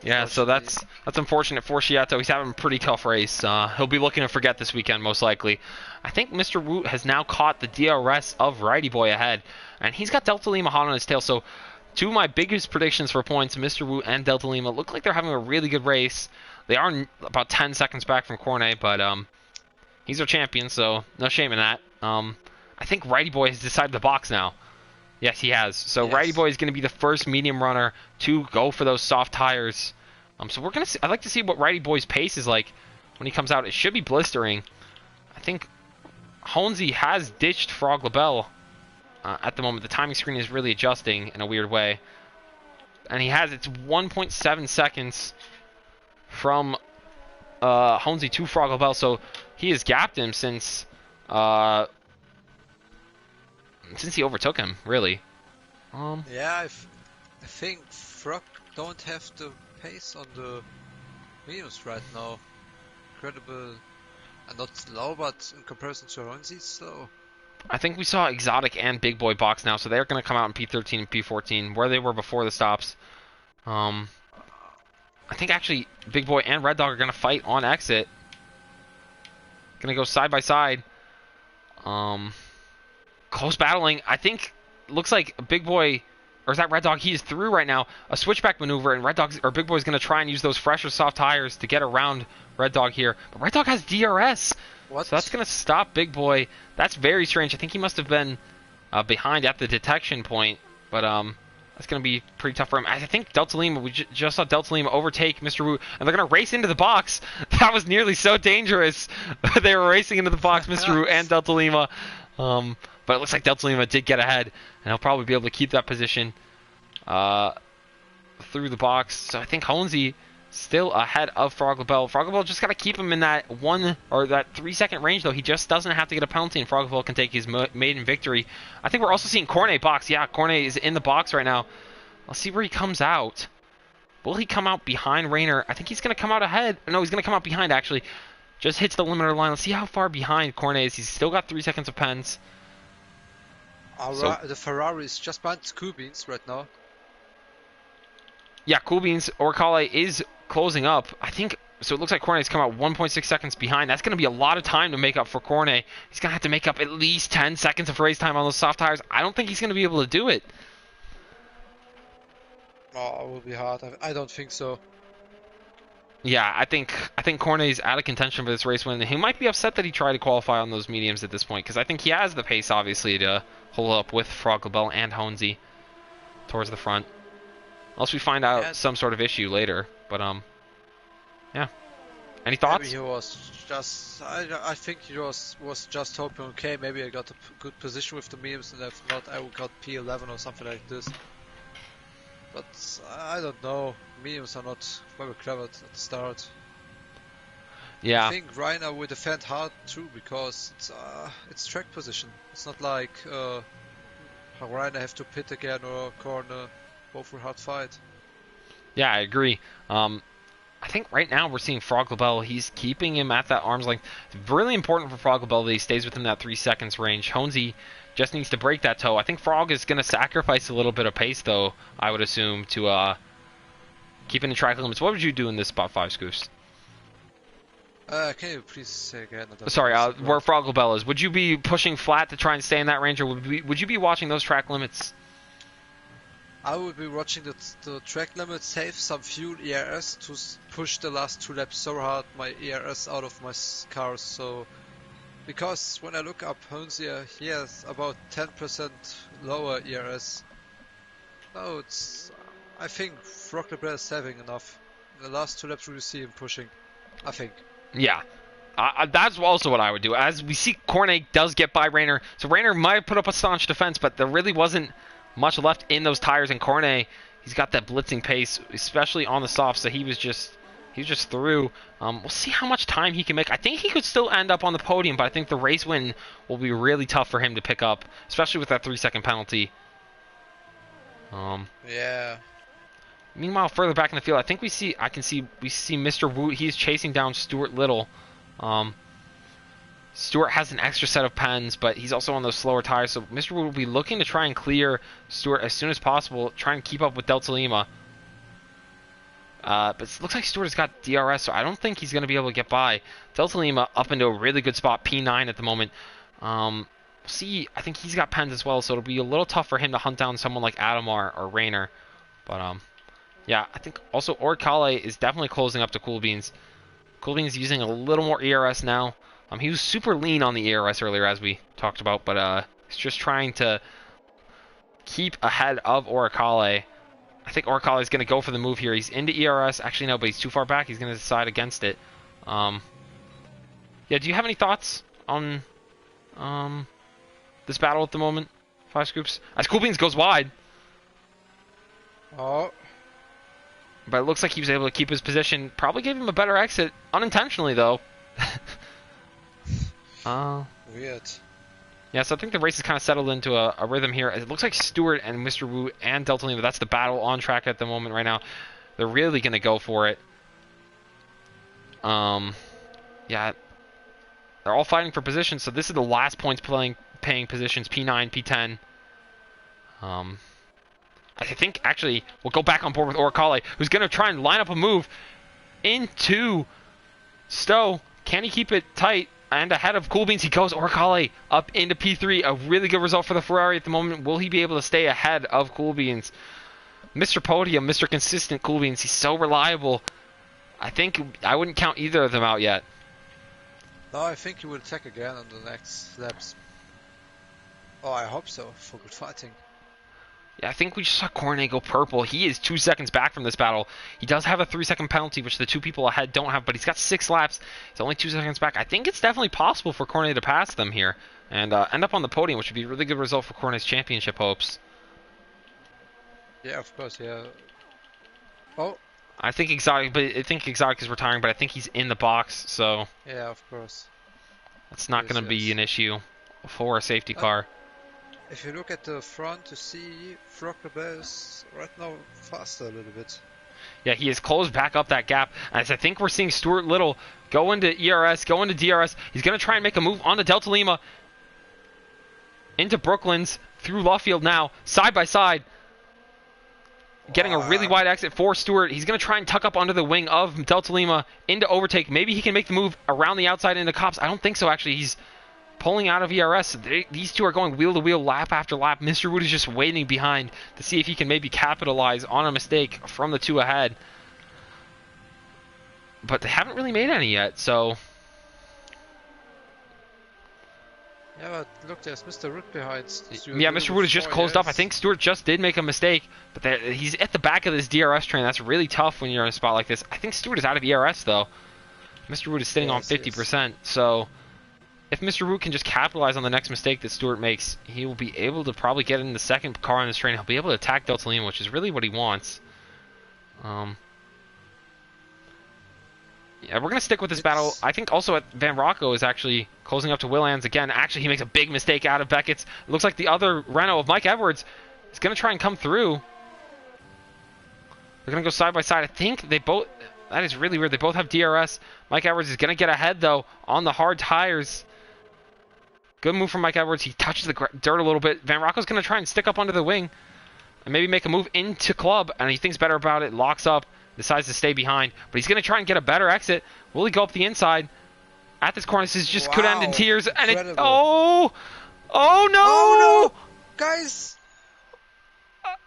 Yeah, so that's unfortunate for Scietto. He's having a pretty tough race. He'll be looking to forget this weekend, most likely. I think Mr. Woot has now caught the DRS of Righty Boy ahead. And he's got Delta Lima hot on his tail, so... Two of my biggest predictions for points, Mr. Woot and Delta Lima, look like they're having a really good race. They are about 10 seconds back from Cornet, but he's our champion, so no shame in that. I think Righty Boy has decided to box now. Yes, he has. So yes. Righty Boy is going to be the first medium runner to go for those soft tires. So we're going to see, I'd like to see what Righty Boy's pace is like when he comes out. It should be blistering. I think Honzi has ditched Frog Labelle. At the moment, the timing screen is really adjusting in a weird way. And he has, it's 1.7 seconds from Honzi to Frog Labelle, so he has gapped him since since he overtook him, really. Yeah, I think Frog don't have the pace on the mediums right now. Incredible, and not slow, but in comparison to Honzi, slow. I think we saw Exotic and Big Boy box now, so they're going to come out in P13 and P14, where they were before the stops. I think actually Big Boy and Red Dog are going to fight on exit. Going to go side by side. Close battling. I think looks like Big Boy, or is that Red Dog? He is through right now. A switchback maneuver, and Red Dog's or Big Boy's going to try and use those fresh or soft tires to get around Red Dog here. But Red Dog has DRS. What? So that's going to stop Big Boy. That's very strange. I think he must have been behind at the detection point. But that's going to be pretty tough for him. I think Delta Lima, we just saw Delta Lima overtake Mr. Wu, and they're going to race into the box. That was nearly so dangerous. They were racing into the box, Mr. Wu and Delta Lima. But it looks like Delta Lima did get ahead, and he'll probably be able to keep that position through the box. So I think Honzi still ahead of Frogglebell. Frogglebell just got to keep him in that 3 second range, though. He just doesn't have to get a penalty, and Frogglebell can take his maiden victory. I think we're also seeing Cornet box. Yeah, Cornet is in the box right now. Let's see where he comes out. Will he come out behind Rainer? I think he's going to come out ahead. No, he's going to come out behind, actually. Just hits the limiter line. Let's see how far behind Cornet is. He's still got 3 seconds of pens. The Ferrari is just behind Cool Beans right now. Yeah, Cool Beans, Orcale is closing up. I think, so it looks like Cornet's come out 1.6 seconds behind. That's going to be a lot of time to make up for Cornet. He's going to have to make up at least 10 seconds of race time on those soft tires. I don't think he's going to be able to do it. Oh, it will be hard. I don't think so. Yeah, I think Cornet's out of contention for this race win. He might be upset that he tried to qualify on those mediums at this point, because I think he has the pace, obviously, to hold up with Frogglebell and Honzi towards the front. Unless we find out some sort of issue later. But, yeah. Any thoughts? Maybe he was just... I think he was just hoping, okay, maybe I got a good position with the mediums, and if not, I got P11 or something like this. But I don't know. Mediums are not very clever at the start. Yeah. I think Rainer will defend hard too, because it's track position. It's not like how Rainer have to pit again or corner. Both will hard fight. Yeah, I agree. I think right now we're seeing Frogglebell. He's keeping him at that arm's length. It's really important for Frogglebell that he stays within that 3 seconds range. Honzi just needs to break that toe. I think Frog is going to sacrifice a little bit of pace, though, I would assume, to keep in the track limits. What would you do in this spot 5, Scoofs? Can you please say again? Sorry, where Frogglebell is. Would you be pushing flat to try and stay in that range, or would you be watching those track limits? I would be watching the track limit, save some fuel ERS to push the last 2 laps so hard my ERS out of my car. So, because when I look up Honzia, he has about 10% lower ERS. Oh, I think Frogglebell is having enough. In the last 2 laps we will see him pushing, I think. Yeah. That's also what I would do. As we see, Cornet does get by Rainer. So Rainer might put up a staunch defense, but there really wasn't much left in those tires. And Cornet, he's got that blitzing pace, especially on the softs. So he was just through. We'll see how much time he can make. I think he could still end up on the podium, but I think the race win will be really tough for him to pick up, especially with that 3 second penalty. Yeah. Meanwhile, further back in the field, I think we see Mr. Woot. He's chasing down Stuart Little. Stuart has an extra set of pens, but he's also on those slower tires, so Mr. Woot will be looking to try and clear Stuart as soon as possible, try and keep up with Delta Lima. But it looks like Stuart has got DRS, so I don't think he's going to be able to get by. Delta Lima up into a really good spot, P9 at the moment. See, I think he's got pens as well, so it'll be a little tough for him to hunt down someone like Adamar or Rainer. But, yeah, I think also Orcale is definitely closing up to Cool Beans. Cool Beans using a little more ERS now. He was super lean on the ERS earlier, as we talked about, but he's just trying to keep ahead of Orcale. I think Orcale is going to go for the move here. He's into ERS. Actually, no, but he's too far back. He's going to decide against it. Yeah, do you have any thoughts on this battle at the moment, 5 Scoops? As Cool Beans goes wide. Oh. But it looks like he was able to keep his position. Probably gave him a better exit. Unintentionally, though. Weird. Yeah, so I think the race has kind of settled into a rhythm here. It looks like Stewart and Mr. Wu and Delta Lima, that's the battle on track at the moment right now. They're really going to go for it. Yeah, they're all fighting for position, so this is the last points paying positions, P9, P10. I think, actually, we'll go back on board with Oricale, who's going to try and line up a move into Stowe. Can he keep it tight? And ahead of Cool Beans, he goes Oricale up into P3. A really good result for the Ferrari at the moment. Will he be able to stay ahead of Cool Beans? Mr. Podium, Mr. Consistent Cool Beans. He's so reliable. I think I wouldn't count either of them out yet. No, I think he will attack again on the next laps. Oh, I hope so, for good fighting. Yeah, I think we just saw Cornet go purple. He is 2 seconds back from this battle. He does have a 3-second penalty, which the two people ahead don't have, but he's got 6 laps. He's only 2 seconds back. I think it's definitely possible for Cornet to pass them here and end up on the podium, which would be a really good result for Cornet's championship hopes. Yeah, of course, yeah. Oh. I think Exotic is retiring, but I think he's in the box, so yeah, of course. That's not going to be an issue for a safety car. If you look at the front, you see Frocklebell is right now faster a little bit. Yeah, he has closed back up that gap. As I think we're seeing Stuart Little go into ERS, go into DRS. He's going to try and make a move onto Delta Lima. Into Brooklands, through Luffield now, side by side. Getting a really wide exit for Stewart. He's going to try and tuck up under the wing of Delta Lima into overtake. Maybe he can make the move around the outside into Cops. I don't think so, actually. He's pulling out of ERS. These two are going wheel to wheel, lap after lap. Mr. Wood is just waiting behind to see if he can maybe capitalize on a mistake from the two ahead. But they haven't really made any yet, so... Yeah, but look, there's Mr. Root behind. Yeah, Mr. Wood is just closed up. I think Stewart just did make a mistake, but he's at the back of this DRS train. That's really tough when you're in a spot like this. I think Stewart is out of ERS, though. Mr. Wood is sitting on 50%, so if Mr. Wood can just capitalize on the next mistake that Stewart makes, he will be able to probably get in the second car on this train. He'll be able to attack Delta Lima, which is really what he wants. Yeah, we're going to stick with this battle. I think also Van Rocco is actually closing up to Willands again. Actually, he makes a big mistake out of Beckett's. It looks like the other Renault of Mike Edwards is going to try and come through. They're going to go side by side. I think they both... That is really weird. They both have DRS. Mike Edwards is going to get ahead, though, on the hard tires. Good move from Mike Edwards. He touches the dirt a little bit. Van Rocco's going to try and stick up under the wing and maybe make a move into club, and he thinks better about it, locks up, decides to stay behind, but he's going to try and get a better exit. Will he go up the inside? At this corner, this just could end in tears, and it... Oh! Oh, no! Oh, no! Guys!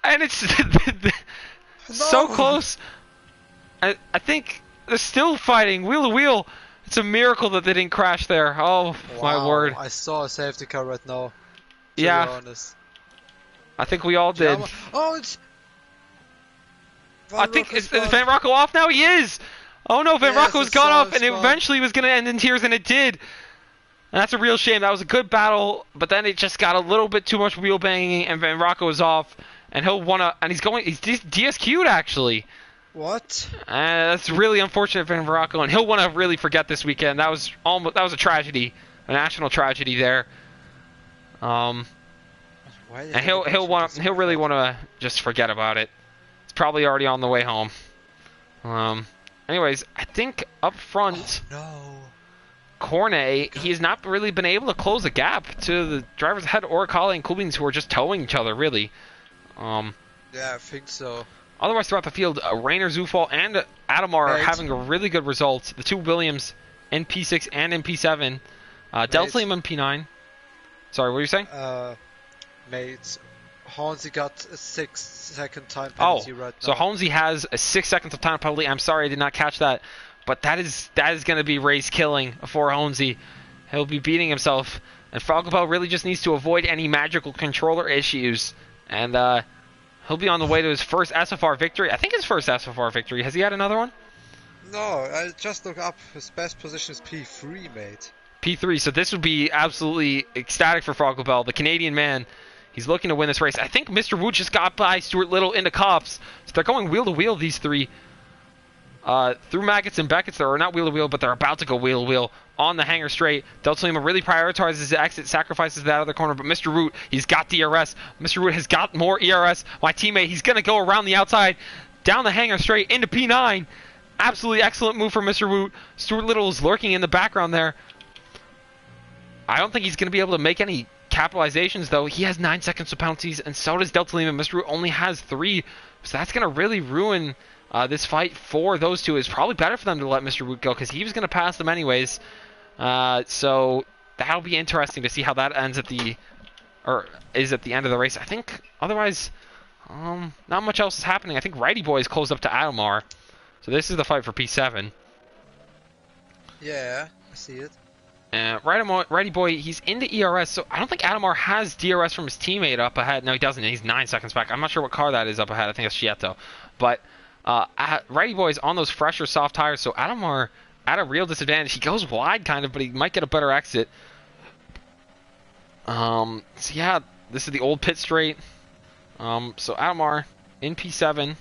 And it's so close. I think they're still fighting wheel to wheel. It's a miracle that they didn't crash there. Oh, my word. I saw a safety car right now. To yeah. be honest. I think we all did. Oh, it's... I think, is Van Rocco off now? He is! Oh no, Van Rocco's gone off, and it eventually was going to end in tears, and it did. And that's a real shame. That was a good battle, but then it just got a little bit too much wheel banging, and Van Rocco is off, and he'll wanna, and he's DSQ'd actually. What? That's really unfortunate for Van Rocco, and he'll want to really forget this weekend. That was a tragedy, a national tragedy there. And he'll really want to just forget about it. It's probably already on the way home. Anyways, I think up front, Cornet, he has not really been able to close the gap to the drivers ahead, Oricale and Coolbeans, who are just towing each other, really. Yeah, I think so. Otherwise, throughout the field, Rainer Zufall and Adamar are having a really good result. The two Williams in P6 and in P7. Delta Lima in P9. Sorry, what were you saying? Mate, Hornsey got a 6-second time penalty right now. So Hornsey has a 6 seconds of time penalty. I'm sorry I did not catch that. But that is going to be race killing for Hornsey. He'll be beating himself. And Falcobel really just needs to avoid any magical controller issues. And he'll be on the way to his first SFR victory. I think his first SFR victory. Has he had another one? No, I just looked up. His best position is P3, mate. P3. So this would be absolutely ecstatic for Falcobel, the Canadian man. He's looking to win this race. I think Mr. Wood just got by Stuart Little into Cops. So they're going wheel to wheel, these three. through Maggots and Beckett's. They're not wheel-to-wheel, but they're about to go wheel-to-wheel on the hanger straight. Delta Lima really prioritizes his exit, sacrifices that other corner, but Mr. Root, he's got DRS. Mr. Root has got more ERS. My teammate, he's going to go around the outside, down the hanger straight, into P9. Absolutely excellent move from Mr. Root. Stuart Little is lurking in the background there. I don't think he's going to be able to make any capitalizations, though. He has 9 seconds of penalties, and so does Delta Lima. Mr. Root only has 3, so that's going to really ruin this fight for those two. It's probably better for them to let Mr. Root go, because he was going to pass them anyways. So that'll be interesting to see how that ends at the end of the race. I think otherwise, not much else is happening. I think Righty Boy is closed up to Adamar. So this is the fight for P7. Yeah, I see it. Righty Boy, he's into ERS, so I don't think Adamar has DRS from his teammate up ahead. No, he doesn't. He's 9 seconds back. I'm not sure what car that is up ahead. I think it's Chieto. But Righty Boy is on those fresher soft tires, so Adamar at a real disadvantage. He goes wide, kind of, but he might get a better exit. So yeah, this is the old pit straight. So Adamar in P7.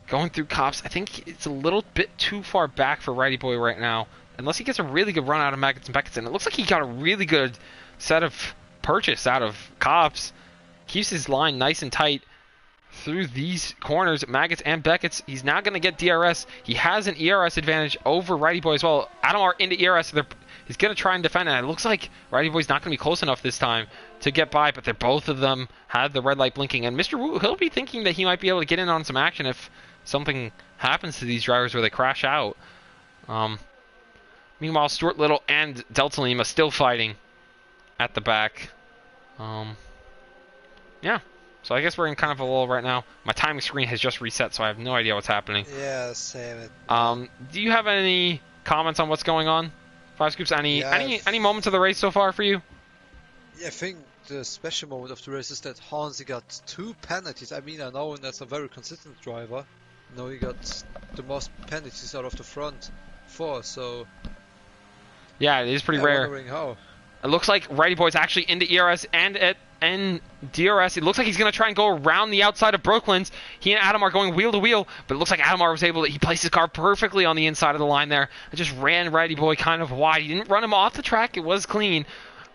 Going through cops. I think it's a little bit too far back for Righty Boy right now. Unless he gets a really good run out of Maggots and Beckett's. And it looks like he got a really good set of purchase out of cops. Keeps his line nice and tight through these corners. Maggots and Beckett's. He's now going to get DRS. He has an ERS advantage over Righty Boy as well. Adamar into ERS. So he's going to try and defend it. It looks like Righty Boy's not going to be close enough this time to get by. But both of them had the red light blinking. And Mr. Wu, he'll be thinking that he might be able to get in on some action if something happens to these drivers where they crash out. Meanwhile, Stuart Little and Delta Lima still fighting at the back. Yeah, so I guess we're in kind of a lull right now. My timing screen has just reset, so I have no idea what's happening. Yeah, same it. Do you have any comments on what's going on? Five Scoops, any moments of the race so far for you? Yeah, I think the special moment of the race is that Hansi got 2 penalties. I mean, I know that's a very consistent driver. No, he got the most penalties out of the front 4, so... Yeah, it is pretty rare. Wondering how. It looks like Righty Boy's actually into ERS and DRS. It looks like he's going to try and go around the outside of Brooklyn's. He and Adam are going wheel to wheel, but it looks like Adamar was able to... He placed his car perfectly on the inside of the line there. It just ran Righty Boy kind of wide. He didn't run him off the track. It was clean,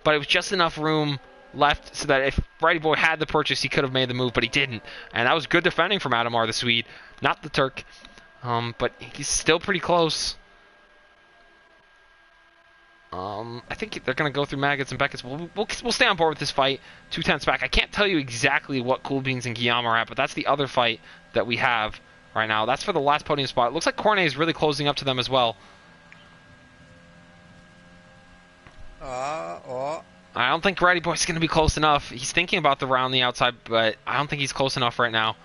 but it was just enough room left so that if Righty Boy had the purchase, he could have made the move, but he didn't. And that was good defending from Adamar, the Swede, not the Turk. But he's still pretty close. I think they're going to go through Maggots and Beckett's. We'll stay on board with this fight. 2/10 back. I can't tell you exactly what Cool Beans and Guillaume are at, but that's the other fight that we have right now. That's for the last podium spot. It looks like Cornet is really closing up to them as well. I don't think Righty Boy's going to be close enough. He's thinking about the round the outside, but I don't think he's close enough right now.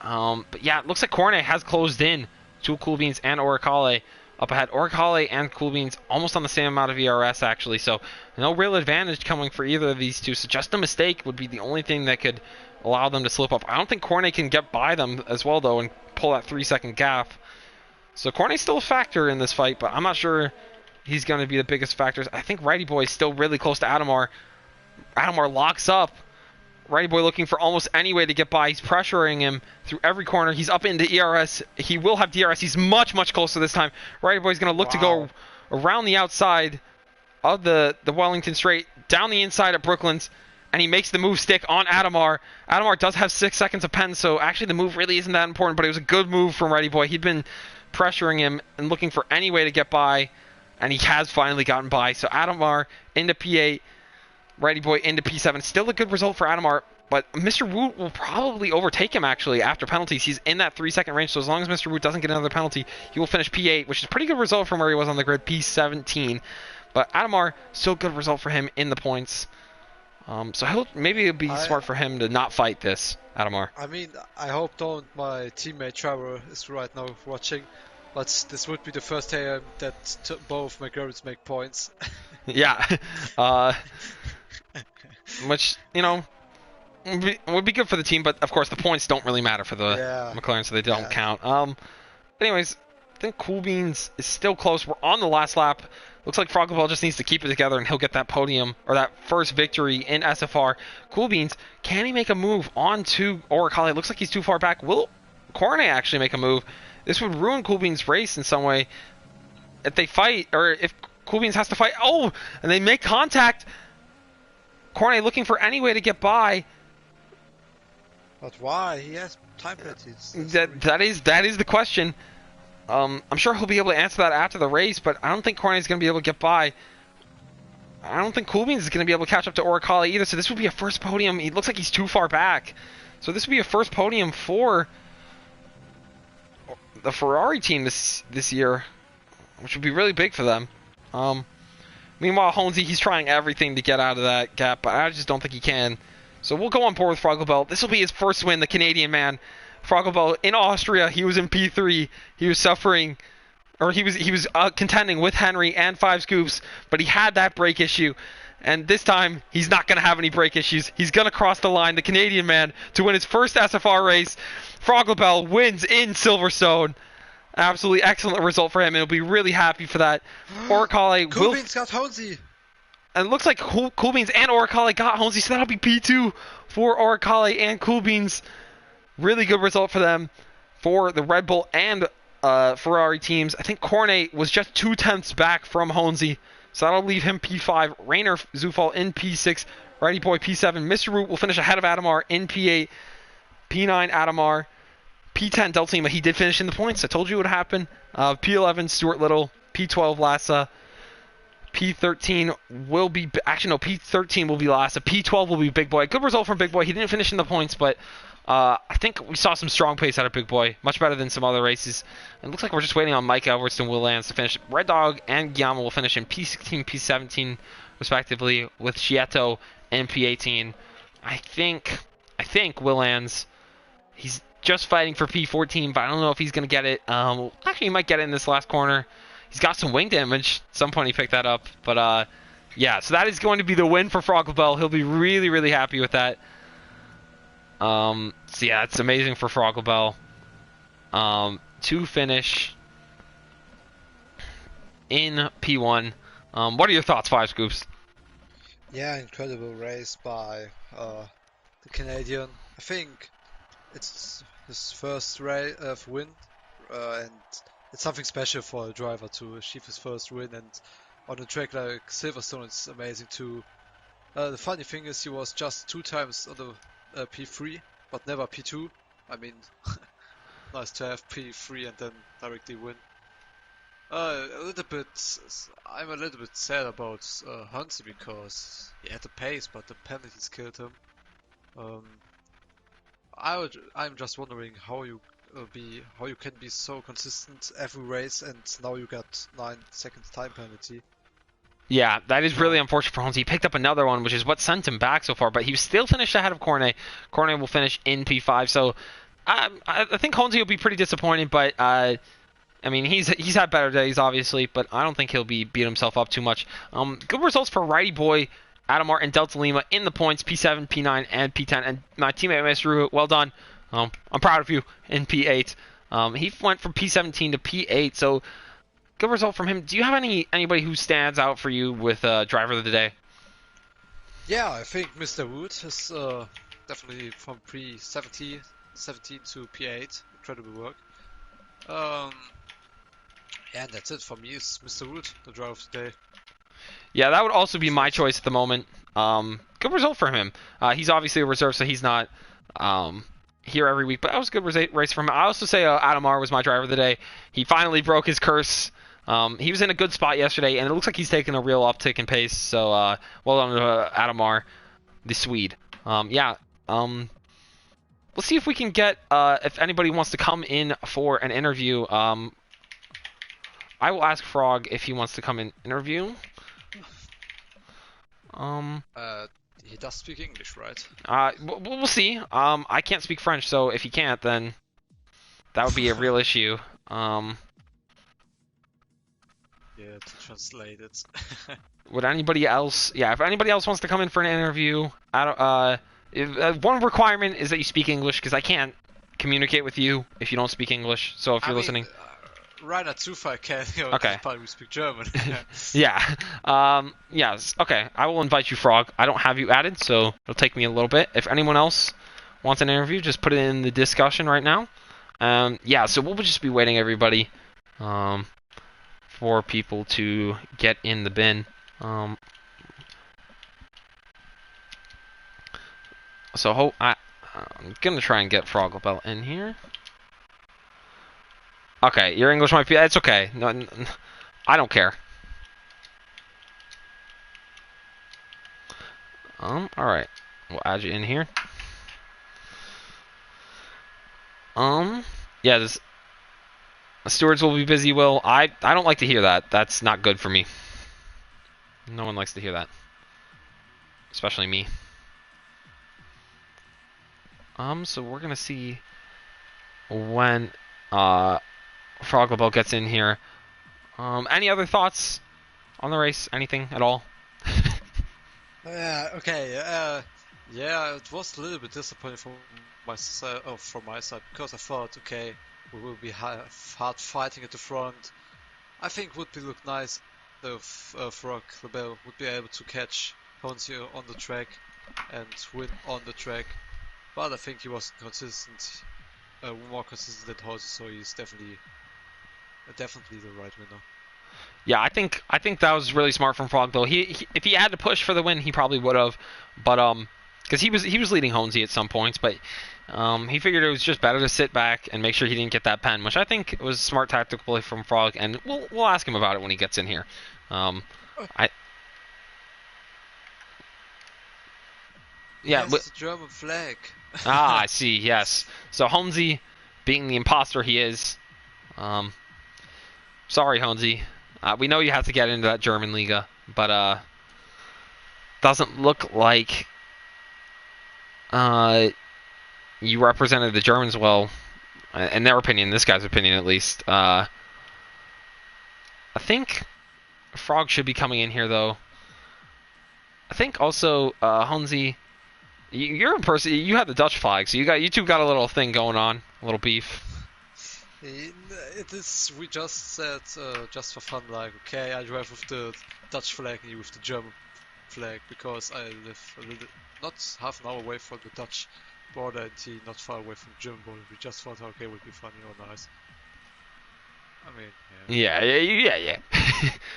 But yeah, it looks like Cornet has closed in to Cool Beans and Oricale up ahead. Oricale and Cool Beans almost on the same amount of ERS, actually, so no real advantage coming for either of these two. So just a mistake would be the only thing that could allow them to slip up. I don't think Cornet can get by them as well, though, and pull that 3-second gap. So Cornet's still a factor in this fight, but I'm not sure he's going to be the biggest factor. I think Righty Boy is still really close to Adamar. Adamar locks up. Righty Boy looking for almost any way to get by. He's pressuring him through every corner. He's up into ERS. He will have DRS. He's much, much closer this time. Righty Boy's going to look to go around the outside of the Wellington straight, down the inside at Brooklyn's, and he makes the move stick on Adamar. Adamar does have 6 seconds of pen, so actually the move really isn't that important, but it was a good move from Righty Boy. He'd been pressuring him and looking for any way to get by, and he has finally gotten by. So Adamar into P8. Righty Boy into P7. Still a good result for Adamar, but Mr. Woot will probably overtake him, actually, after penalties. He's in that 3-second range, so as long as Mr. Woot doesn't get another penalty, he will finish P8, which is a pretty good result from where he was on the grid, P17. But Adamar, still good result for him in the points. So maybe it would be smart for him to not fight this, Adamar. I mean, I hope my teammate Trevor is right now watching, but this would be the first time that both McLarens make points. Yeah. Which, would be good for the team, but of course the points don't really matter for the McLaren, so they don't count. Anyways, I think Cool Beans is still close. We're on the last lap. Looks like Frogglebell just needs to keep it together and he'll get that podium, or that first victory in SFR. Cool Beans, can he make a move on to Oricale? It looks like he's too far back. Will Cornet actually make a move, this would ruin Coolbean's race in some way. If they fight, or if Coolbeans has to fight, oh, and they make contact. Cornet looking for any way to get by. But why? He has time penalties. That is the question. I'm sure he'll be able to answer that after the race, but I don't think Cornet's going to be able to get by. I don't think Coolbeans is going to be able to catch up to Oricale either, so this would be a first podium. He looks like he's too far back. So this would be a first podium for the Ferrari team this year, which would be really big for them. Meanwhile, Honesy, he's trying everything to get out of that gap, but I just don't think he can. So we'll go on board with Frogglebell. This will be his first win, the Canadian man. Frogglebell in Austria, he was in P3. He was suffering, or he was contending with Henry and 5 Scoops, but he had that brake issue. And this time, he's not going to have any brake issues. He's going to cross the line, the Canadian man, to win his first SFR race. Frogglebell wins in Silverstone. Absolutely excellent result for him, and he'll be really happy for that. Oricale will... Coolbeans got Honesy. And it looks like Coolbeans and Oricale got Honesy, so that'll be P2 for Oricale and Coolbeans. Really good result for them, for the Red Bull and Ferrari teams. I think Cornet was just 0.2 back from Honesy, so that'll leave him P5. Rainer Zufall in P6. Righty Boy P7. Mr. Root will finish ahead of Adamar in P8. P9 Adamar. P10 Delta Lima. He did finish in the points. I told you what would happen. P11 Stuart Little. P12 Lassa. P13 will be... Actually, no. P13 will be Lassa. P12 will be Big Boy. Good result from Big Boy. He didn't finish in the points, but... I think we saw some strong pace out of Big Boy. Much better than some other races. It looks like we're just waiting on Mike Edwards and Will Lance to finish. Red Dog and Guillermo will finish in P16, P17, respectively, with Chieto in P18. I think Will Lance, he's just fighting for P14, but I don't know if he's going to get it. Actually, he might get it in this last corner. He's got some wing damage. At some point he picked that up. But, yeah, so that is going to be the win for Frogglebell. He'll be really, really happy with that. So yeah, it's amazing for Frogglebell to finish in P1. What are your thoughts, 5 Scoops? Yeah, incredible race by the Canadian. I think it's his first win, and it's something special for a driver to achieve his first win. And on a track like Silverstone, it's amazing too. The funny thing is, he was just 2 times on the P3, but never P2. I mean, nice to have P3 and then directly win. I'm a little bit sad about Hansi because he had the pace, but the penalties killed him. I'm just wondering how you can be so consistent every race, and now you got 9 seconds time penalty. Yeah, that is really unfortunate for Holmes. He picked up another one, which is what sent him back so far, but he still finished ahead of Cornet. Cornet will finish in P5, so I think Holmes will be pretty disappointed, but I mean, he's had better days, obviously, but I don't think he'll be beat himself up too much. Good results for Righty Boy, Adamar, and Delta Lima in the points, P7, P9, and P10, and my teammate, Mr. Ru, well done. I'm proud of you in P8. He went from P17 to P8, so... Good result from him. Do you have anybody who stands out for you with driver of the day? Yeah, I think Mr. Wood is definitely from P17 to P8. Incredible work. And that's it for me. Is Mr. Wood the driver of the day? Yeah, that would also be my choice at the moment. Good result for him. He's obviously a reserve, so he's not here every week. But that was a good race from him. I also say Adamar was my driver of the day. He finally broke his curse. He was in a good spot yesterday, and it looks like he's taken a real uptick in pace. So, well done to Adamar, the Swede. Yeah. We'll see if we can get if anybody wants to come in for an interview. I will ask Frog if he wants to come in interview. He does speak English, right? We'll see. I can't speak French, so if he can't, then that would be a real issue. Yeah, to translate it. Would anybody else? Yeah, if anybody else wants to come in for an interview, one requirement is that you speak English, because I can't communicate with you if you don't speak English. So if you're listening, Rainer Zufall can. Okay. Probably speak German. Yeah. Yes. Okay. I will invite you, Frog. I don't have you added, so it'll take me a little bit. If anyone else wants an interview, just put it in the discussion right now. Yeah, so we'll just be waiting, everybody, for people to get in the bin. So I'm gonna try and get Frogglebell in here. Okay, your English might be. It's okay. No, I don't care. All right. We'll add you in here. Yeah, this stewards will be busy. Will I don't like to hear that. That's not good for me. No one likes to hear that, especially me. So we're gonna see when Frogglebell gets in here. Any other thoughts on the race? Anything at all? Okay. Yeah, it was a little bit disappointing from my side because I thought, okay, we will be hard fighting at the front. I think would be look nice if Frog Rebel would be able to catch Ponzio on the track and win on the track. But I think he was consistent, more consistent than Hose, so he's definitely the right winner. Yeah, I think that was really smart from Frogville. He if he had to push for the win, he probably would have, but because he was leading Honesy at some points, but he figured it was just better to sit back and make sure he didn't get that pen, which I think was smart tactical play from Frog, and we'll ask him about it when he gets in here. I yeah, Yes, the German flag. I see. Yes, so Honesy, being the imposter he is, sorry Honesy, we know you have to get into that German Liga, but doesn't look like you represented the Germans well, in their opinion, this guy's opinion at least. I think Frog should be coming in here though. I think also Hunzi, you're in person. You have the Dutch flag, so you two got a little thing going on, a little beef. It is. We just said just for fun, like, okay, I drive with the Dutch flag and you with the German flag because I live a little, not half an hour away from the Dutch border and he not far away from the German border. We just thought, okay, it would be funny or nice. I mean, Yeah.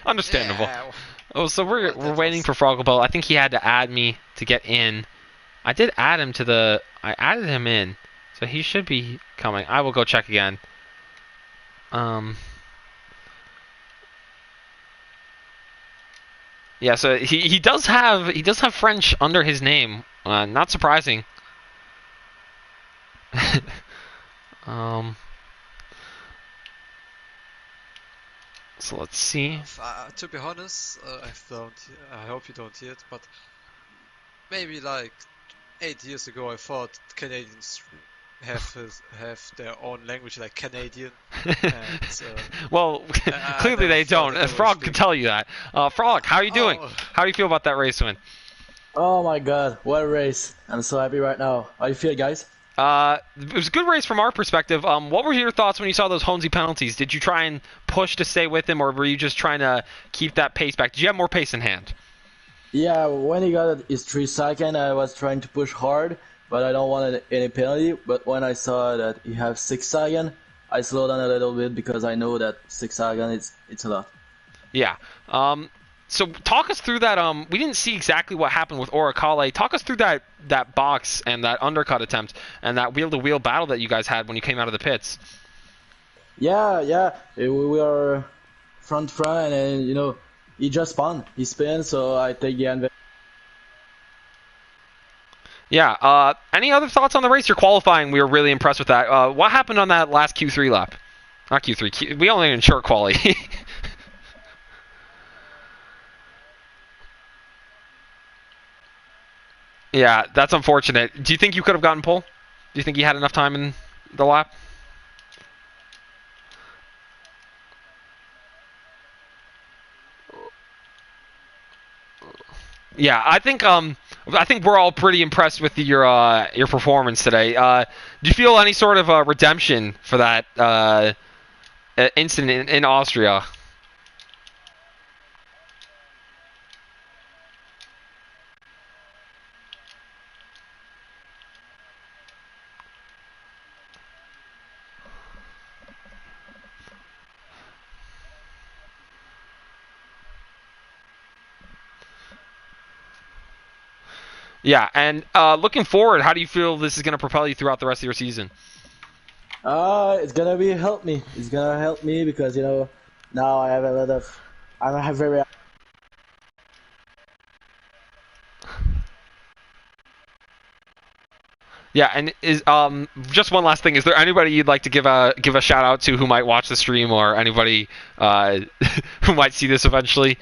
Understandable. Yeah. Oh, so we're Well, waiting for Frogglebell. I think he had to add me to get in. I did add him to the. I added him in, so he should be coming. I will go check again. Yeah, so he does have French under his name. Not surprising. um. So let's see. To be honest, I hope you don't hear it, but maybe like 8 years ago, I thought Canadians have their own language like Canadian. And, well, clearly they don't. Frog can tell you that. Frog, how are you doing? How do you feel about that race win? Oh my god, what a race. I'm so happy right now. How you feel, guys? It was a good race from our perspective. What were your thoughts when you saw those Honesy penalties? Did you try and push to stay with him, or were you just trying to keep that pace back? Did you have more pace in hand? Yeah, when he got his 3 second, I was trying to push hard, but I don't want any penalty. But when I saw that he have 6 second, I slowed down a little bit because I know that 6 second it's a lot. Yeah. So talk us through that. We didn't see exactly what happened with Oricale. Talk us through that box and that undercut attempt and that wheel-to-wheel battle that you guys had when you came out of the pits. Yeah, we were front, and he just spun. He spins, so I take the advantage. Yeah. Any other thoughts on the race? You're qualifying. We were really impressed with that. What happened on that last Q3 lap? Not Q3. We only in short quality. Yeah, that's unfortunate. Do you think you could have gotten pole? Do you think you had enough time in the lap? Yeah, I think we're all pretty impressed with your performance today. Do you feel any sort of redemption for that incident in Austria? Yeah, and looking forward, how do you feel this is going to propel you throughout the rest of your season? It's gonna be help me. It's gonna help me because now I have a lot of. I have very. Yeah, and is just one last thing. Is there anybody you'd like to give a shout out to who might watch the stream, or anybody who might see this eventually?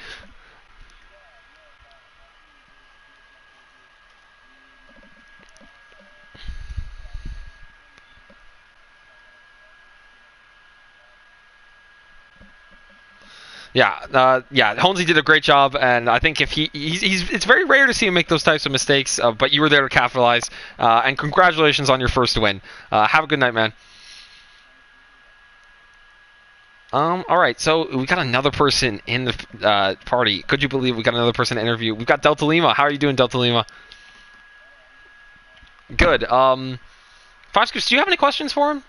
Yeah, Holmesy did a great job, and I think if it's very rare to see him make those types of mistakes, but you were there to capitalize, and congratulations on your first win. Have a good night, man. All right, so we got another person in the party. Could you believe we got another person to interview? We've got Delta Lima. How are you doing, Delta Lima? Good. Foxcus, do you have any questions for him?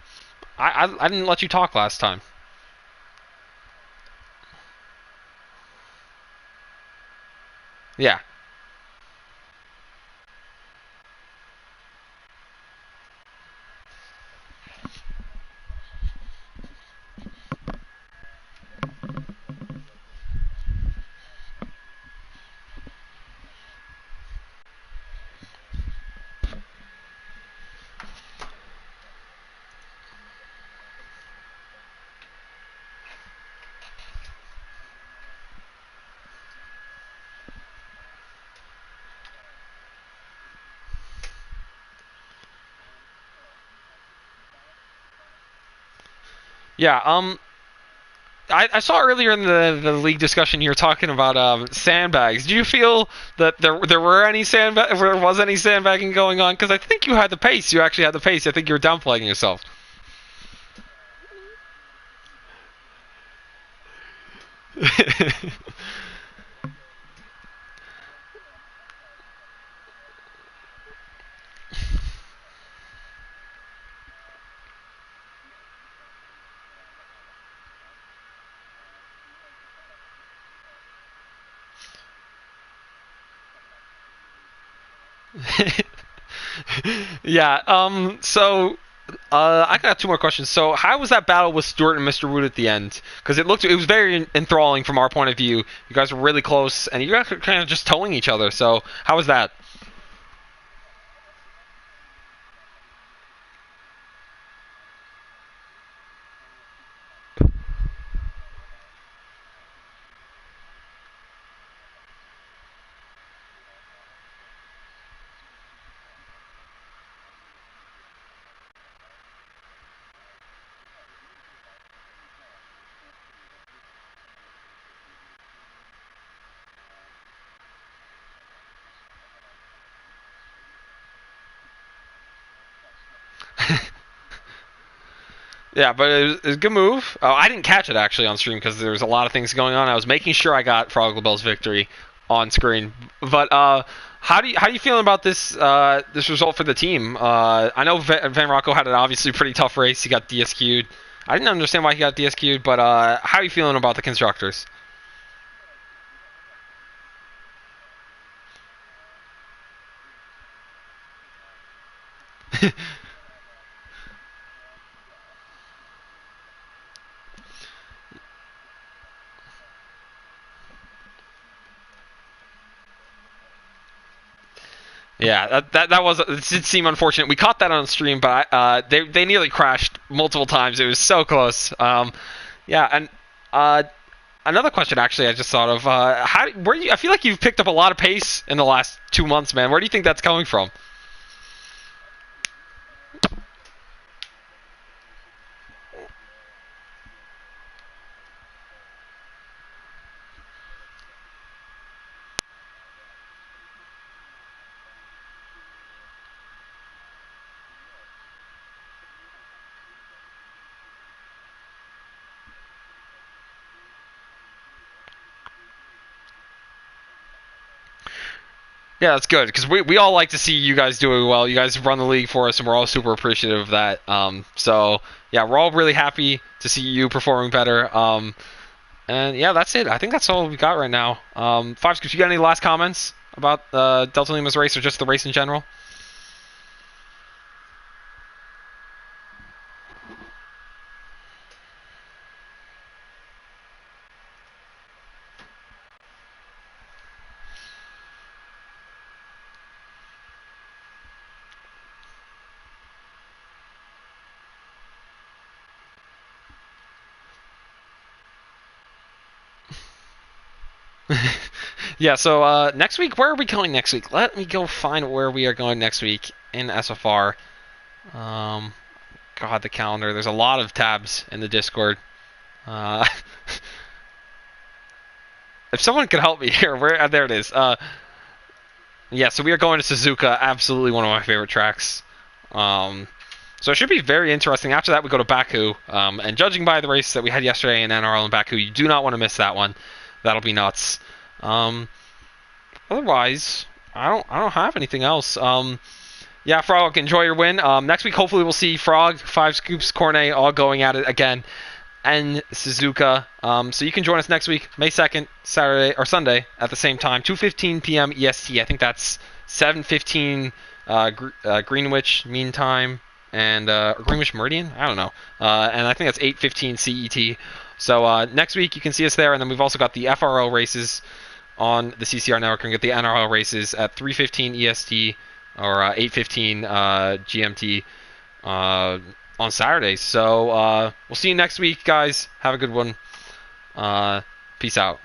I didn't let you talk last time. Yeah. Yeah. I saw earlier in the league discussion you were talking about sandbags. Do you feel that there were any there was any sandbagging going on? Because I think you had the pace. You actually had the pace. I think you were downplaying yourself. Yeah. So. I got two more questions. So, how was that battle with Stuart and Mr. Wood at the end? Because it was very enthralling from our point of view. You guys were really close, and you guys were kind of just towing each other. So, how was that? Yeah, but it was a good move. Oh, I didn't catch it actually on stream because there was a lot of things going on. I was making sure I got Frog Labelle's victory on screen. But how do you feeling about this result for the team? I know Van Rocco had an obviously pretty tough race. He got DSQ'd. I didn't understand why he got DSQ'd, but how are you feeling about the constructors? Yeah, that was it did seem unfortunate. We caught that on stream, but they nearly crashed multiple times. It was so close. Yeah, and another question actually I just thought of. I feel like you've picked up a lot of pace in the last 2 months, man. Where do you think that's coming from? Yeah, that's good because we all like to see you guys doing well. You guys run the league for us, and we're all super appreciative of that. So yeah, we're all really happy to see you performing better. And yeah, that's it. I think that's all we got right now. Fives, if you got any last comments? about Delta Lima's race or just the race in general? Yeah, so next week, where are we going next week? Let me go find where we are going next week in SFR. God, the calendar. There's a lot of tabs in the Discord. If someone could help me here, where? There it is. Yeah, so we are going to Suzuka. Absolutely one of my favorite tracks. So it should be very interesting. After that, we go to Baku. And judging by the race that we had yesterday in NRL and Baku, you do not want to miss that one. That'll be nuts. Otherwise, I don't have anything else. Yeah, Frog, enjoy your win. Next week, hopefully, we'll see Frog, 5 Scoops, Cornet all going at it again, and Suzuka. So you can join us next week, May 2nd, Saturday or Sunday at the same time, 2:15 p.m. EST. I think that's 7:15 Greenwich Mean Time and Greenwich Meridian. I don't know. And I think that's 8:15 CET. So next week you can see us there, and then we've also got the FRL races on the CCR network, and get the NRL races at 3:15 EST or 8:15 GMT on Saturdays. So we'll see you next week, guys. Have a good one. Peace out.